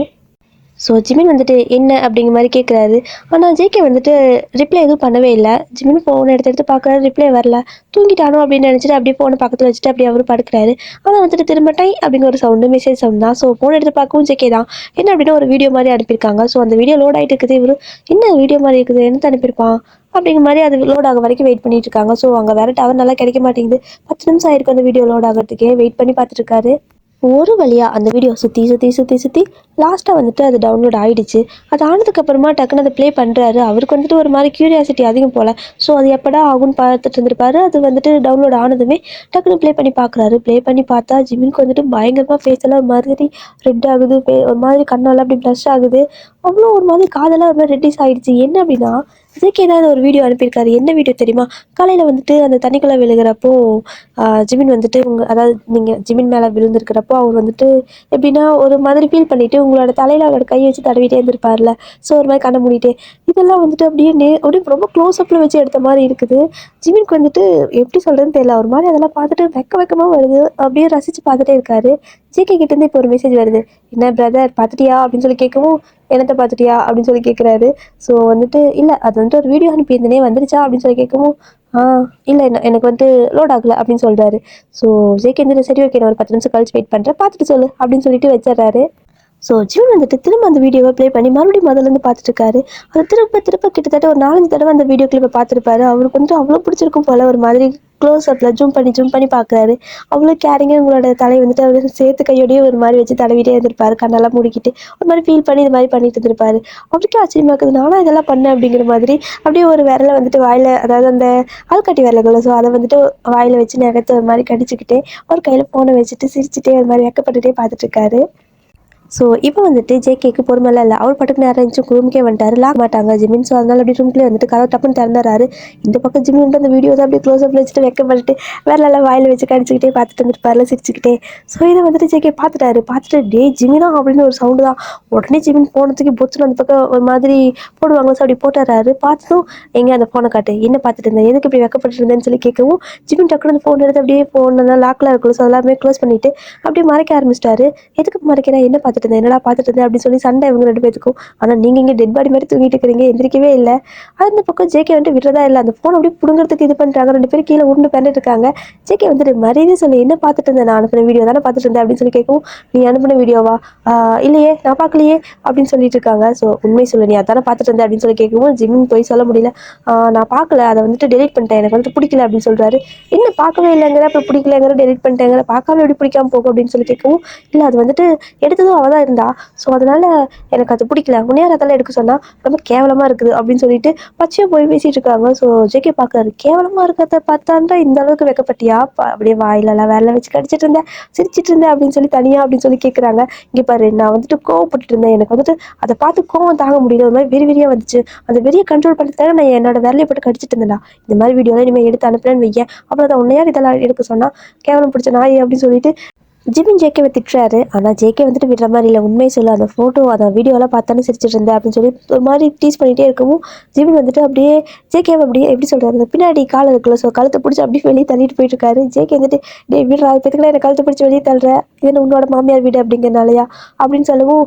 ஸோ ஜிமின் வந்துட்டு என்ன அப்படிங்கிற மாதிரி கேட்குறாரு. ஆனால் ஜேகே வந்துட்டு ரிப்ளை எதுவும் பண்ணவே இல்லை. ஜிமின் ஃபோனை எடுத்து பார்க்குறாரு. ரிப்ளை வரல. தூங்கிட்டானோ அப்படின்னு நினச்சிட்டு அப்படியே ஃபோனை பக்கத்தில் வச்சுட்டு அப்படியே அவரும் படுக்கிறாரு. ஆனால் வந்துட்டு திரும்ப டை அப்படிங்கிற ஒரு சவுண்டு மெசேஜ் சவுண்ட் தான். ஸோ ஃபோன் எடுத்து பார்க்கவும் ஜேகே தான். என்ன அப்படின்னா ஒரு வீடியோ மாதிரி அனுப்பியிருக்காங்க. ஸோ அந்த வீடியோ லோட் ஆகிட்டு இருக்குது. இவரு என்ன வீடியோ மாதிரி இருக்குது என்ன அனுப்பியிருப்பான் அப்படிங்கிற மாதிரி அது லோட் ஆக வரைக்கும் வெயிட் பண்ணிட்டு இருக்காங்க. ஸோ அங்கே வேறு டவர் நல்லா கிடைக்க மாட்டேங்குது. 10 நிமிஷம் ஆயிருக்கும் அந்த வீடியோ லோட் ஆகிறதுக்கே. வெயிட் பண்ணி பார்த்துட்டு இருக்காரு. ஒரு வழியாக அந்த வீடியோ சுற்றி லாஸ்ட்டாக வந்துட்டு அது டவுன்லோட் ஆகிடுச்சு. அது ஆனதுக்கப்புறமா டக்குன்னு அதை ப்ளே பண்ணுறாரு. அவருக்கு வந்துட்டு ஒரு மாதிரி க்யூரியாசிட்டி அதிகம் போல். ஸோ அது எப்படா ஆகும்னு பார்த்துட்டு இருந்திருப்பாரு. அது வந்துட்டு டவுன்லோட் ஆனதுமே டக்குன்னு ப்ளே பண்ணி பார்க்குறாரு. ப்ளே பண்ணி பார்த்தா ஜிமினுக்கு வந்துட்டு பயங்கரமாக ஃபேஸ் எல்லாம் ஒரு மாதிரி ரெட் ஆகுது. ஒரு மாதிரி கண்ணெல்லாம் அப்படி ப்ளஷ் ஆகுது. அவ்வளோ ஒரு மாதிரி காதெல்லாம் ஒரு மாதிரி ரெட்டிஸ் ஆகிடுச்சு. என்ன அப்படின்னா ஜேகே ஏதாவது ஒரு வீடியோ அனுப்பியிருக்காரு. என்ன வீடியோ தெரியுமா? காலையில் வந்துட்டு அந்த தண்ணிக்குள்ளே விழுகிறப்போ ஜிமின் வந்துட்டு அதாவது நீங்கள் ஜிமின் மேலே விழுந்திருக்கிறப்போ அவர் வந்துட்டு எப்படின்னா ஒரு மாதிரி ஃபீல் பண்ணிவிட்டு உங்களோட தலையில் அவரோட கையை வச்சு தடவிட்டே இருந்திருப்பார்ல. ஸோ ஒரு மாதிரி கண்ண மூடிட்டு இதெல்லாம் வந்துட்டு அப்படியே ரொம்ப க்ளோஸ்அப்பில் வச்சு எடுத்த மாதிரி இருக்குது. ஜிமினுக்கு வந்துட்டு எப்படி சொல்கிறதுன்னு தெரியல. ஒரு மாதிரி அதெல்லாம் பார்த்துட்டு வெக்கமாக வருது. அப்படியே ரசித்து பார்த்துட்டே இருக்காரு. ஜேகே கிட்டேருந்து இப்போ ஒரு மெசேஜ் வருது. என்ன பிரதர் பார்த்துட்டியா அப்படின்னு சொல்லி கேட்கவும் என்னத்தை பார்த்துட்டியா அப்படின்னு சொல்லி கேட்குறாரு. ஸோ வந்துட்டு இல்லை அது வந்துட்டு ஒரு வீடியோ அனுப்பியிருந்தனே வந்துருச்சா அப்படின்னு சொல்லி கேட்கவும் இல்லை எனக்கு வந்துட்டு லோட் ஆகலை அப்படின்னு சொல்கிறாரு. ஸோ ஜேகே வந்துட்டு சரி ஓகே நான் ஒரு 10 நிமிஷம் கழிச்சு வெயிட் பண்ணுறேன் பார்த்துட்டு சொல்லு அப்படின்னு சொல்லிட்டு வச்சிடறாரு. ஸோ ஜிமின் வந்துட்டு திரும்ப அந்த வீடியோவை ப்ளே பண்ணி மறுபடியும் முதல்லேருந்து பார்த்துட்டு இருக்காரு. அது திரும்ப கிட்டத்தட்ட ஒரு 4-5 தடவை அந்த வீடியோ கிளிப்பை பார்த்துருப்பாரு. அவருக்கு வந்துட்டு அவ்வளோ பிடிச்சிருக்கும் போல். ஒரு மாதிரி க்ளோஸ்அப்பில் ஜூம் பண்ணி பார்க்குறாரு. அவ்வளோ கேரிங்காக உங்களோட தலையை வந்துட்டு அவர் சேர்த்து கையோடையே ஒரு மாதிரி வச்சு தடவிட்டே இருந்திருப்பாரு. கண்ணெல்லாம் மூடிக்கிட்டு ஒரு மாதிரி ஃபீல் பண்ணி இது மாதிரி பண்ணிட்டு இருந்திருப்பாரு. அவருக்கே ஆச்சரியமா இருக்குது. நானும் இதெல்லாம் பண்ணேன் அப்படிங்கிற மாதிரி அப்படியே ஒரு விரலை வந்துட்டு வாயில் அதாவது அந்த ஆள்காட்டி விரல்கள் ஸோ அதை வந்துட்டு வாயில் வச்சு நகர்த்து ஒரு மாதிரி கடிச்சிக்கிட்டே ஒரு கையில் ஃபோனை வச்சுட்டு சிரிச்சுட்டே ஒரு மாதிரி வெக்கப்பட்டுட்டே பார்த்துட்டு இருக்காரு. ஸோ இப்போ வந்துட்டு ஜேகேக்கு பொறுமைலாம் இல்லை. அவர் பட்டுக்கு நேரம் இருந்துச்சு ரூமுக்கே வந்துட்டாரு. லாக் மாட்டாங்க ஜிமின். ஸோ அதனால அப்படி ரூம்லேயே வந்துட்டு கதவை டப்புன்னு திறந்துறாரு. இந்த பக்கம் ஜிமின் வந்து அந்த வீடியோ தான் அப்படியே க்ளோஸ்அப்பில் வச்சுட்டு வெக்கப்பட்டு வேறெல்லாம் வாயில் வச்சு கடிச்சிக்கிட்டே பார்த்துட்டு வந்துருப்பார்ல சிரிச்சுக்கிட்டே. ஸோ இதை வந்துட்டு ஜேகே பார்த்துட்டு டே ஜிமினா அப்படின்னு ஒரு சவுண்டு தான். உடனே ஜிமின் ஃபோனை தூக்கி பொச்சுன்னு அந்த பக்கம் ஒரு மாதிரி போடுவாங்க. ஸோ அப்படி போட்டுறாரு. பார்த்ததும் எங்கே அந்த ஃபோனை காட்டு என்ன பார்த்துட்டு இருந்தேன் எதுக்கு இப்படி வெக்கப்பட்டு இருந்தேன்னு சொல்லி கேட்கவும் ஜிமின் டக்குனு அந்த ஃபோன் எடுத்து அப்படியே ஃபோன் லாக்கில் இருக்கும். ஸோ எல்லாமே க்ளோஸ் பண்ணிவிட்டு அப்படியே மறைக்க ஆரம்பிச்சிட்டாரு. எதுக்கு மறைக்கிறேன் என்ன பார்த்துட்டு இருந்தேன் என்னடா பார்த்துட்டு இருந்தேன் அப்படின்னு சொல்லி சண்டை இவங்க 2 பேத்துக்கும். ஆனால் நீங்கள் இங்கே டெட் பாடி மாதிரி தூங்கிட்டு இருக்கிறீங்க எந்திரிக்கவே இல்லை. அந்த பக்கம் ஜேகே வந்துட்டு விடுறதா இல்லை. அந்த ஃபோன் அப்படியே பிடுங்கிறதுக்கு இது பண்ணுறாங்க. 2 பேரும் கீழே உருண்டு பண்ணிட்டு இருக்காங்க. ஜேகே வந்துட்டு மரியாதை சொல்லி என்ன பார்த்துட்டு இருந்தேன் நான் அனுப்பின வீடியோ தானே பார்த்துட்டு இருந்தேன் அப்படின்னு சொல்லி கேட்கவும் நீ அனுப்பின வீடியோவா இல்லையே நான் பார்க்கலையே அப்படின்னு சொல்லிட்டு இருக்காங்க. ஸோ உண்மை சொல்லு நீ அதானே பார்த்துட்டு இருந்தேன் அப்படின்னு சொல்லி கேட்கவும் ஜிமின் போய் சொல்ல முடியல. நான் பார்க்கல அதை வந்துட்டு டெலிட் பண்ணிட்டேன் எனக்கு வந்துட்டு பிடிக்கல அப்படின்னு சொல்கிறாரு. என்ன பார்க்கவே இல்லைங்கிற அப்புறம் பிடிக்கலங்கிற டெலிட் பண்ணிட்டேங்கிற பார்க்காம எப்படி பிடிக்காம போகும் அப்படின்னு சொல்லி கேட்கவும் இல்லை அது வந்துட்டு எடுத்ததும் அவள் தான் இருந்தா ஸோ அதனால் எனக்கு அது பிடிக்கல முன்னையார் அதெல்லாம் எடுக்க சொன்னால் ரொம்ப கேவலமாக இருக்குது அப்படின்னு சொல்லிட்டு பச்சையாக போய் பேசிகிட்டு இருக்காங்க. ஸோ ஜேகே பார்க்குறாரு. கேவலமாக இருக்கிறத பார்த்தாண்டா இந்த அளவுக்கு வைக்கப்பட்டியா அப்படியே வாயிலெல்லாம் வேலை வச்சு கடிச்சிட்டு இருந்தேன் சிரிச்சிட்டு இருந்தேன் அப்படின்னு சொல்லி தனியாக அப்படின்னு சொல்லி கேட்குறாங்க. இங்கே பாரு நான் வந்துட்டு கோவப்பட்டு இருந்தேன் எனக்கு வந்துட்டு அதை பார்த்து கோவம் தாங்க முடியல ஒரு மாதிரி வெறியாக வந்துச்சு. அந்த வெறியை கண்ட்ரோல் பண்ணுறதுக்காக நான் என்னோட வேலையை போட்டு கடிச்சிட்டு இருந்தேன். இந்த மாதிரி வீடியோலாம் இனிமேல் எடுத்து அனுப்புறேன்னு வையேன் அப்புறம் அதை உன்னையார் இதெல்லாம் எடுக்க சொன்னால் கேவலம் பிடிச்ச நாய் அப்படின்னு சொல்லிட்டு ஜிமின் ஜேகேவை திட்டுறாரு. ஆனால் ஜேகே வந்துட்டு விடுற மாதிரி இல்லை. உண்மையை சொல்லு, அந்த ஃபோட்டோ அந்த வீடியோலாம் பார்த்தானே சிரிச்சிட்டு இருந்தேன் அப்படின்னு சொல்லி ஒரு மாதிரி டீஸ் பண்ணிகிட்டே இருக்கவும் ஜிமின் வந்துட்டு அப்படியே ஜேகேவை அப்படியே எப்படி சொல்கிறாரு, அந்த பின்னாடி கால் இருக்குல்ல, ஸோ கழுத்தை பிடிச்சி அப்படியே வெளியே தள்ளிட்டு போயிட்டு இருக்காரு. ஜேகே வந்துட்டு டே விடுறா, இப்போதுக்குலாம் என்ன கழுத்தை பிடிச்சி வெளியே தள்ளுற, இது உன்னோட மாமியார் வீடு அப்படிங்கிறனாலயா அப்படின்னு சொல்லவும்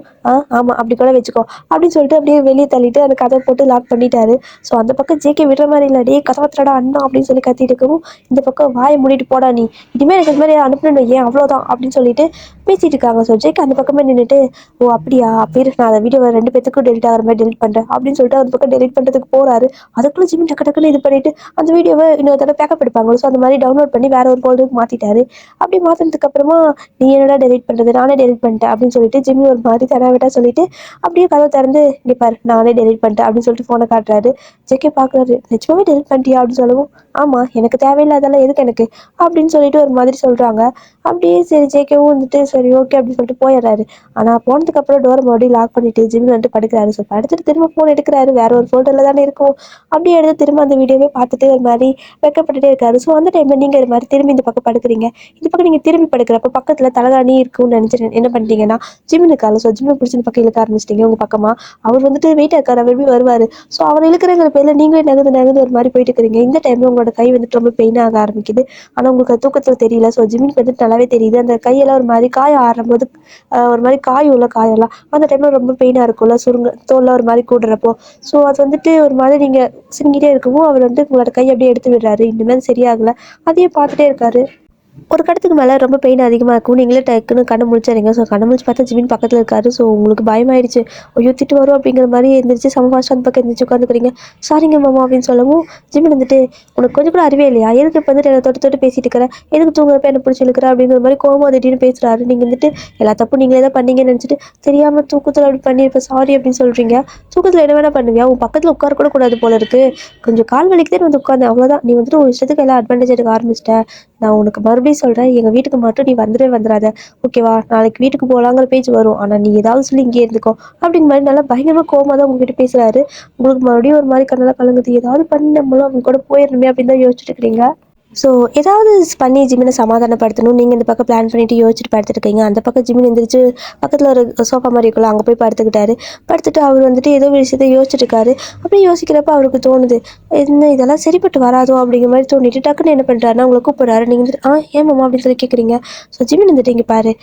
ஆமாம் அப்படி கூட வச்சுக்கோ அப்படின்னு சொல்லிட்டு அப்படியே வெளியே தள்ளிட்டு அந்த கதை போட்டு லாக் பண்ணிட்டாரு. ஸோ அந்த பக்கம் ஜேகே விடுற மாதிரி இல்லை, டே கதவை திறடா அண்ணா அப்படின்னு சொல்லி கத்திட்டு இருக்கவும் இந்த பக்கம் வாயை மூடிட்டு போடா நீ, இனிமேல் எனக்கு இது மாதிரி அனுப்பணும் ஏன் அவ்வளோதான் அப்படின்னு சொல்லிட்டு பேசிட்டு இருக்காங்க. ஸோ ஜேக்கு அந்த பக்கமே நின்றுட்டு ஓ அப்படியா அப்படி நான் அந்த வீடியோ 2 பேத்துக்கும் டெலிட் ஆகிற மாதிரி டெலிட் பண்ணுறேன் அப்படின்னு சொல்லிட்டு அந்த பக்கம் டெலிட் பண்ணுறதுக்கு போகிறாரு. அதுக்குள்ளே ஜிமின் டக்கு டக்குன்னு இது பண்ணிட்டு அந்த வீடியோவை இன்னொரு தடவை பேக்கப் எடுப்பாங்க. ஸோ அந்த மாதிரி டவுன்லோட் பண்ணி வேற ஒரு ஃபோல்டருக்கு மாற்றிட்டாரு. அப்படி மாற்றினதுக்கு அப்புறமா நீ என்னடா டெலிட் பண்ணுறது, நானே டெலிட் பண்ணிட்டேன் அப்படின்னு சொல்லிட்டு ஜிம்மி ஒரு மாதிரி தராவிட்டா சொல்லிட்டு அப்படியே கதவை திறந்து இங்கே பாரு நானே டெலிட் பண்ணிட்டேன் அப்படின்னு சொல்லிட்டு ஃபோனை காட்டுறாரு. ஜேகே பார்க்குறாரு, நிஜமாவே டெலிட் பண்ணிட்டியா அப்படின்னு சொல்லவும் ஆமாம் எனக்கு தேவையில்லாதெல்லாம் எதுக்கு எனக்கு அப்படின்னு சொல்லிட்டு ஒரு மாதிரி சொல்கிறாங்க. அப்படியே சரி ஜேகேவும் வந்துட்டு சரி ஓகே அப்படின்னு சொல்லிட்டு போயிடுறாரு. ஆனால் போனதுக்கப்புறம் டோரை மறுபடியும் லாக் பண்ணிட்டு ஜிம்மி வந்துட்டு படுக்கிறாரு. ஸோ படுத்துட்டு திரும்ப ஃபோன் எடுக்கிறாரு, வேற ஒரு ஃபோட்டோவில் தானே இருக்கும். அப்படியே எடுத்து திரும்ப அந்த வீடியோவே பார்த்துட்டு ஒரு மாதிரி வெக்கப்பட்டுட்டே இருக்காரு. ஸோ அந்த டைமில் நீங்கள் இது மாதிரி திரும்பி இந்த பக்கம் படுக்கிறீங்க. இந்த பக்கம் நீங்கள் திரும்பி படுக்கிறப்ப பக்கத்தில் தலகாணி இருக்குன்னு நினச்சிட்டு என்ன பண்ணிட்டீங்கன்னா ஜிம்மின் இருக்காரு. ஸோ ஜிம்மை பிடிச்சி இந்த பக்கம் இழுக்க ஆரம்பிச்சிட்டிங்க உங்கள் பக்கமாக. அவர் வந்துட்டு வெயிட் இருக்காரு, அவர் எப்படி வருவார். ஸோ அவர் இழுக்கிறங்கிற பேரில் நீங்களே நகர்ந்து நகர்ந்து ஒரு மாதிரி போயிட்டு இருக்கிறீங்க. இந்த டைமில் உங்களோட கை வந்துட்டு ரொம்ப பெயின் ஆக ஆரம்பிக்குது. ஆனால் உங்களுக்கு அது தூக்கத்தில் தெரியல. ஸோ ஜிம்மின் வந்துட்டு நல்லாவே தெரியுது, அந்த கையெல்லாம் ஒரு மாதிரி காய ஆடும்போது ஒரு மாதிரி காயும்ல காயெல்லாம் அந்த டைமில் ரொம்ப பெயினாக இருக்கும்ல, சுருங்க தோலில் ஒரு மாதிரி கூடுறப்போ. ஸோ அது வந்துட்டு ஒரு மாதிரி நீங்கள் சிரிங்கிட்டே இருக்கவும் அவர் வந்து உங்களோட கை அப்படியே எடுத்து விடுறாரு. இனிமேல் சரியாகலை, அதையே பார்த்துட்டே இருக்காரு. ஒரு கடத்துக்கு மேலே ரொம்ப பெயின் அதிகமாக இருக்கும். நீங்களே டக்குன்னு கண்ணை முழிச்சிடுங்க. ஸோ கண்ணை முழிச்சு பார்த்தா ஜிமின் பக்கத்தில் இருக்காரு. ஸோ உங்களுக்கு பயமாயிடுச்சு, ஐயோ திட்டு வரும் அப்படிங்கிற மாதிரி எந்திரிச்சு சமபாஷம் அந்த பக்கம் எந்திரிச்சு உட்காந்துக்கிறீங்க. சாரிங்க மாமா அப்படின்னு சொல்லவும் ஜிமின் வந்துட்டு உனக்கு கொஞ்சம் கூட அறிவே இல்லையா, எதுக்கு இப்போ வந்துட்டு என்னை தொட்டு தொட்டு பேசிட்டு இருக்கிற, எதுக்கு தூங்குறப்ப என்ன பிடிச்சி இழுக்கிற அப்படிங்கிற மாதிரி கோவம் திடீர்னு பேசுகிறாரு. நீங்கள் வந்துட்டு எல்லா தப்பும் நீங்களே தான் பண்ணீங்கன்னு நினச்சிட்டு தெரியாமல் தூக்கத்தில் அப்படி பண்ணியிருப்பேன் சாரி அப்படின்னு சொல்கிறீங்க. தூக்கத்தில் என்ன வேணால் பண்ணுவியா, உன் பக்கத்தில் உட்கார கூட கூடாது போல இருக்குது, கொஞ்சம் கால் வலிக்குதே வந்து உட்காந்து அவ்வளோதான். நீ வந்துட்டு ஒரு இஷ்டத்துக்கு எல்லாம் அட்வான்டேஜ் எடுக்க ஆரம்பிச்சிட்டேன். நான் உனக்கு மறுபடியும் சொல்கிறேன், எங்கள் வீட்டுக்கு மட்டும் நீ வந்துடாத ஓகேவா, நாளைக்கு வீட்டுக்கு போகலாங்கிற பேச்சு வரும், ஆனால் நீ ஏதாவது சொல்லி இங்கே இருந்துக்கோ அப்படிங்கிற மாதிரி நல்லா பயங்கரமாக கோவமாக தான் உங்ககிட்ட பேசுகிறாரு. உங்களுக்கு மறுபடியும் ஒரு மாதிரி கண்ணெல்லாம் கலங்குது, ஏதாவது பண்ணி நம்மளும் அவங்க கூட போயிடணுமே அப்படின்னு தான் யோசிச்சுட்டு இருக்கிறீங்க. ஸோ ஏதாவது பண்ணி ஜிமினை சமாதானப்படுத்தணும் நீங்கள் இந்த பக்கம் பிளான் பண்ணிவிட்டு யோசிச்சுட்டு படுத்துருக்கீங்க. அந்த பக்கம் ஜிமின் எந்திரிச்சு பக்கத்தில் ஒரு சோஃபா மாதிரி இருக்குல்ல அங்கே போய் படுத்துக்கிட்டாரு. படுத்துட்டு அவர் வந்துட்டு ஏதோ ஒரு விஷயத்தை யோசிச்சுட்டு இருக்காரு. அப்படியே யோசிக்கிறப்ப அவருக்கு தோணுது, என்ன இதெல்லாம் சரிப்பட்டு வராதோ அப்படிங்கிற மாதிரி தோணிட்டு டக்குன்னு என்ன பண்ணுறாருன்னா உங்களை கூப்பிட்றாரு. நீங்கள் வந்துட்டு ஏமாம்மா அப்படின்னு சொல்லி கேட்குறீங்க. ஸோ ஜிமின் வந்துட்டு இங்கே பாரு,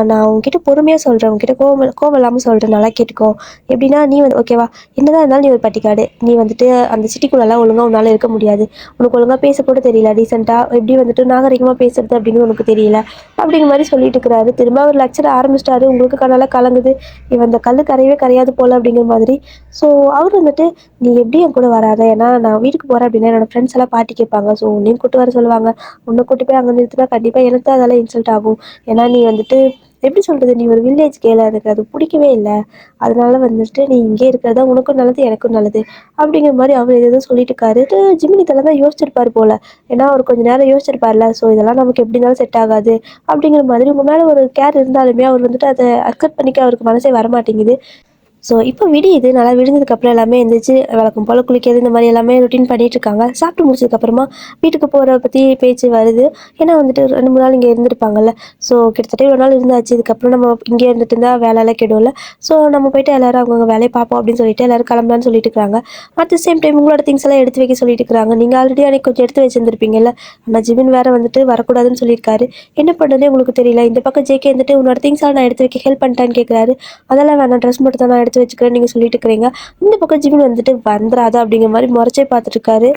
நான் உங்ககிட்ட பொறுமையாக சொல்கிறேன், உங்ககிட்ட கோவம் இல்லாமல் சொல்கிறேன், நல்லா கேட்டுக்கோ. எப்படின்னா நீ வந்து ஓகேவா, என்னதான் இருந்தாலும் நீ ஒரு பட்டிக்காடு, நீ வந்துட்டு அந்த சிட்டிக்குள்ளெல்லாம் ஒழுங்காக உன்னால் இருக்க முடியாது, உனக்கு ஒழுங்காக பேச கூட தெரியல, ரீசெண்டாக எப்படி வந்துட்டு நாகரிகமாக பேசுறது அப்படின்னு உனக்கு தெரியல அப்படிங்கிற மாதிரி சொல்லிட்டு இருக்கிறாரு. திரும்ப அவர் லெக்சர் ஆரம்பிச்சிட்டாரு, உங்களுக்கு கண்ணெல்லாம் கலங்குது, இவன் அந்த கல் கரையவே கரையாது போல அப்படிங்கிற மாதிரி. ஸோ அவர் வந்துட்டு நீ எப்படி என் கூட வராத, ஏன்னா நான் வீட்டுக்கு போகிறேன் அப்படின்னா என்னோட ஃப்ரெண்ட்ஸ் எல்லாம் பாட்டி கேட்பாங்க, ஸோ உன்னையும் கூட்டு வர சொல்லுவாங்க, உன்னை கூட்டு போய் அங்கே நிறுத்தினா கண்டிப்பாக எனக்கு தான் அதெல்லாம் இன்சல்ட் ஆகும். ஏன்னா நீ வந்துட்டு எப்படி சொல்கிறது, நீ ஒரு வில்லேஜ் கேள, எனக்கு அது பிடிக்கவே இல்லை, அதனால வந்துட்டு நீ இங்கே இருக்கிறதா உனக்கும் நல்லது எனக்கும் நல்லது அப்படிங்கிற மாதிரி அவர் எதுவும் சொல்லிட்டு இருக்காரு. ஜிமினி இதெல்லாம் தான் யோசிச்சிருப்பாரு போல, ஏன்னா அவர் கொஞ்சம் நேரம் யோசிச்சிருப்பார்ல. ஸோ இதெல்லாம் நமக்கு எப்படி இருந்தாலும் செட் ஆகாது அப்படிங்கிற மாதிரி உங்கள் மேலே ஒரு கேர் இருந்தாலுமே அவர் வந்துட்டு அதை அக்செப்ட் பண்ணிக்க அவருக்கு மனசே வரமாட்டேங்குது. ஸோ இப்போ விடியுது, நல்லா விடிஞ்சதுக்கப்புறம் எல்லாமே எழுந்திரிச்சு வழக்கம் போல் குளிக்கிறது இந்த மாதிரி எல்லாமே ரொட்டீன் பண்ணிகிட்ருக்காங்க. சாப்பிட்டு முடிச்சதுக்கப்புறமா வீட்டுக்கு போகிற பற்றி பேச்சு வருது. ஏன்னா வந்துட்டு 2-3 நாள் இங்கே இருந்திருப்பாங்கல்ல. ஸோ கிட்டத்தட்ட இவ்வளோ நாள் இருந்தாச்சு, இதுக்கப்புறம் நம்ம இங்கே இருந்துட்டு இருந்தால் வேலையெல்லாம் கெடும்ல. ஸோ நம்ம போய்ட்டு எல்லோரும் அவங்கவுங்க வேலையை பார்ப்போம் அப்படின்னு சொல்லிட்டு எல்லோரும் கிளம்பலான்னு சொல்லிட்டு இருக்காங்க. அட் த சேம் டைம் உங்களோட திங்ஸ் எல்லாம் எடுத்து வைக்க சொல்லிட்டு இருக்காங்க. நீங்கள் ஆல்ரெடி அன்றைக்கி கொஞ்சம் எடுத்து வச்சுருந்துருப்பீங்கல்ல, ஆனால் ஜிமின் வேறு வந்துட்டு வரக்கூடாதுன்னு சொல்லியிருக்காரு. என்ன பண்ணுறதே உங்களுக்கு தெரியல. இந்த பக்கம் ஜேகே வந்துட்டு உன்னோட திங்ஸாக நான் எடுத்து வைக்க ஹெல்ப் பண்ணிட்டான்னு கேட்குறாரு. அதெல்லாம் வேணாம், ட்ரெஸ் மட்டும் தான் நான் எடுத்து வச்சுக்கிறேன் நீங்கள் சொல்லிட்டு இருக்கிறீங்க. இந்த பக்கம் ஜிமின் வந்துட்டு வந்துடாத அப்படிங்கிற மாதிரி முறைச்சே பார்த்துட்டு இருக்காரு.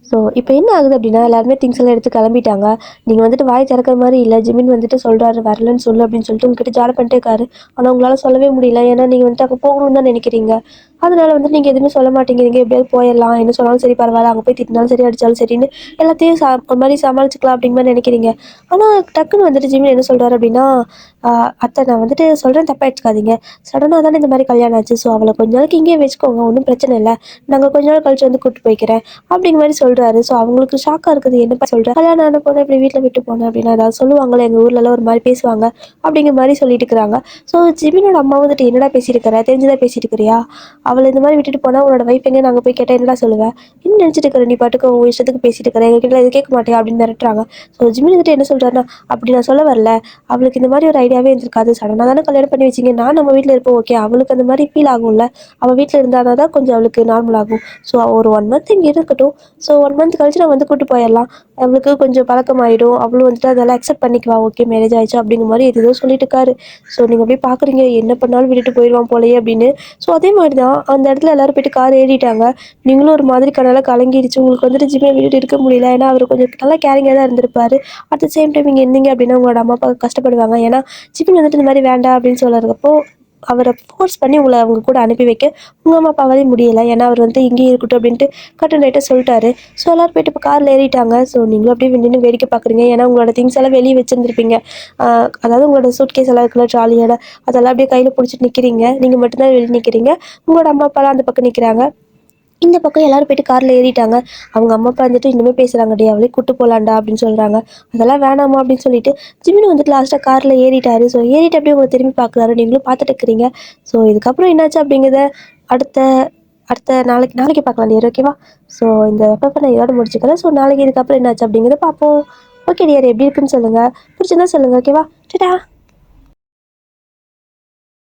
ஸோ இப்போ என்ன ஆகுது அப்படின்னா எல்லாருமே திங்ஸ் எல்லாம் எடுத்து கிளம்பிட்டாங்க. நீங்கள் வந்துட்டு வாய் திறக்கிற மாதிரி இல்லை. ஜிமின் வந்துட்டு சொல்கிறாரு வரலன்னு சொல்லு அப்படின்னு சொல்லிட்டு உங்ககிட்ட ஜாட பண்ணிட்டே இருக்காரு. ஆனால் உங்களால் சொல்லவே முடியல, ஏன்னா நீங்கள் வந்துட்டு அங்கே போகணும்னு தான் நினைக்கிறீங்க. அதனால வந்துட்டு நீங்கள் எதுவுமே சொல்ல மாட்டேங்கிறீங்க. எப்படியாவது போயிடலாம், என்ன சொன்னாலும் சரி பரவாயில்ல, அங்கே போய் திட்டினாலும் சரி அடித்தாலும் சரின்னு எல்லாத்தையும் ஒரு மாதிரி சமாளிச்சுக்கலாம் அப்படிங்கிற மாதிரி நினைக்கிறீங்க. ஆனால் டக்குன்னு வந்துட்டு ஜிமின் என்ன சொல்கிறாரு அப்படின்னா அத்தை நான் வந்துட்டு சொல்கிறேன், தப்பாக எடுத்துக்காதீங்க. சடனாக தானே இந்த மாதிரி கல்யாணம் ஆச்சு. ஸோ அவளை கொஞ்ச நாளைக்கு இங்கேயே வச்சுக்கோங்க, ஒன்றும் பிரச்சனை இல்லை. நாங்கள் கொஞ்ச நாள் கழிச்சு வந்து கூப்பிட்டு போய்க்கிறேன் அப்படிங்கிற மாதிரி சொல்கிறாரு. ஸோ அவங்களுக்கு ஷாக்காக இருக்குது. என்னப்பா சொல்கிறேன், கல்யாணம் ஆன பொண்ணு இப்படி வீட்டில் விட்டு போனேன் அப்படின்னா ஏதாவது சொல்லுவாங்களே, எங்கள் ஊர்லலாம் ஒரு மாதிரி பேசுவாங்க அப்படிங்கிற மாதிரி சொல்லிட்டு இருக்கிறாங்க. ஸோ ஜிமினோட அம்மா வந்துட்டு, என்னடா பேசியிருக்கிற, தெரிஞ்சுதான் பேசிட்டு இருக்கிறியா, அவளை இந்த மாதிரி விட்டுட்டு போனால் உன்னோட வைஃப் எங்கே, நாங்கள் போய் கேட்டால் என்னடா சொல்லுவேன், என்ன நினச்சிட்டு இருக்கிற, நீ பாட்டுக்கு உன் இஷ்டத்துக்கு பேசிட்டு இருக்கிற, எங்ககிட்ட இது கேட்க மாட்டியா அப்படின்னு மிரட்டுறாங்க. ஸோ ஜிமின் வந்துட்டு என்ன சொல்கிறாருன்னா, அப்படி நான் சொல்ல வரல, அவளுக்கு இந்த மாதிரி ஒரு ஐடியாவே இருந்திருக்காது. சடனாக தானே கல்யாணம் பண்ணி வச்சிங்க, நான் நம்ம வீட்டில் இருப்போம், ஓகே, அவளுக்கு அந்த மாதிரி ஃபீல் ஆகும்ல, அவள் வீட்டில் இருந்தால் தான் கொஞ்சம் அவளுக்கு நார்மல் ஆகும். ஸோ ஒரு 1 மந்த் இங்கே இருக்கட்டும். ஸோ 1 மந்த் கழிச்சு நான் வந்து கூட்டு போயிடலாம், அவளுக்கு கொஞ்சம் பழக்கமாயிடும், அவளும் வந்துட்டு அதெல்லாம் அக்செப்ட் பண்ணிக்குவா, ஓகே மேரேஜ் ஆயிடுச்சு அப்படிங்கிற மாதிரி எதுவும் சொல்லிட்டு இருக்காரு. ஸோ நீங்கள் போய் பார்க்குறீங்க, என்ன பண்ணாலும் விட்டுட்டு போயிடுவான் போலயே அப்படின்னு. ஸோ அதே மாதிரி தான் அந்த இடத்துல எல்லாரும் போயிட்டு கார் ஏறிட்டாங்க. நீங்களும் ஒரு மாதிரி கனால கலங்கிடுச்சு, உங்களுக்கு வந்துட்டு ஜிம்மை விட்டுட்டு இருக்க முடியல. ஏன்னா அவர் கொஞ்சம் நல்லா கேரிங்காக தான் இருந்திருப்பாரு. அட் த சேம் டைம் இங்கே இருந்தீங்க அப்படின்னா உங்களோட அம்மா அப்பா கஷ்டப்படுவாங்க. ஏன்னா ஜிமின் வந்துட்டு இந்த மாதிரி வேண்டாம் அப்படின்னு சொல்கிறப்போ அவரை ஃபோர்ஸ் பண்ணி உங்களை அவங்க கூட அனுப்பி வைக்க உங்கள் அம்மா அப்பாவாலே முடியலை. ஏன்னா அவர் வந்து இங்கேயே இருக்கட்டும் அப்படின்ட்டு கட்டன் ரைட்டாக சொல்லிட்டாரு. ஸோ எல்லோரும் போயிட்டு இப்போ காரில் ஏறிட்டாங்க. ஸோ நீங்களும் அப்படியே நின்று வேடிக்கை பார்க்குறீங்க. ஏன்னா உங்களோட திங்ஸ் எல்லாம் வெளியே வச்சுருந்துருப்பீங்க. அதாவது உங்களோட சூட்கேஸ் எல்லாம் இருக்குல்ல, ட்ராலியோட, அதெல்லாம் அப்படியே கையில் பிடிச்சிட்டு நிற்கிறீங்க. நீங்கள் மட்டும்தான் வெளியே நிற்கிறீங்க. உங்களோட அம்மா அப்பாலாம் அந்த பக்கம் நிற்கிறாங்க. இந்த பக்கம் எல்லாரும் போயிட்டு காரில் ஏறிட்டாங்க. அவங்க அம்மா அப்பா வந்துட்டு இன்னுமே பேசுகிறாங்க, டே அவளே கூட்டு போகலாண்டா அப்படின்னு சொல்கிறாங்க. அதெல்லாம் வேணாமா அப்படின்னு சொல்லிட்டு ஜிமின் வந்துட்டு லாஸ்ட்டாக காரில் ஏறிட்டாரு. ஸோ ஏறிட்டு அப்படியே உங்களை திரும்பி பார்க்குறாரு. நீங்களும் பார்த்துட்டு இருக்கிறீங்க. ஸோ இதுக்கப்புறம் என்னாச்சு அப்படிங்கிறத அடுத்த அடுத்த நாளைக்கு நாளைக்கு பார்க்கலாம் டியர், ஓகேவா? ஸோ இந்த எப்போ நான் இதோட முடிச்சுக்கிறேன். ஸோ நாளைக்கு இதுக்கப்புறம் என்னாச்சு அப்படிங்கிறத பார்ப்போம். ஓகே டியர், எப்படி இருக்குன்னு சொல்லுங்கள், பிடிச்சிருந்தா சொல்லுங்கள், ஓகேவா? டடா.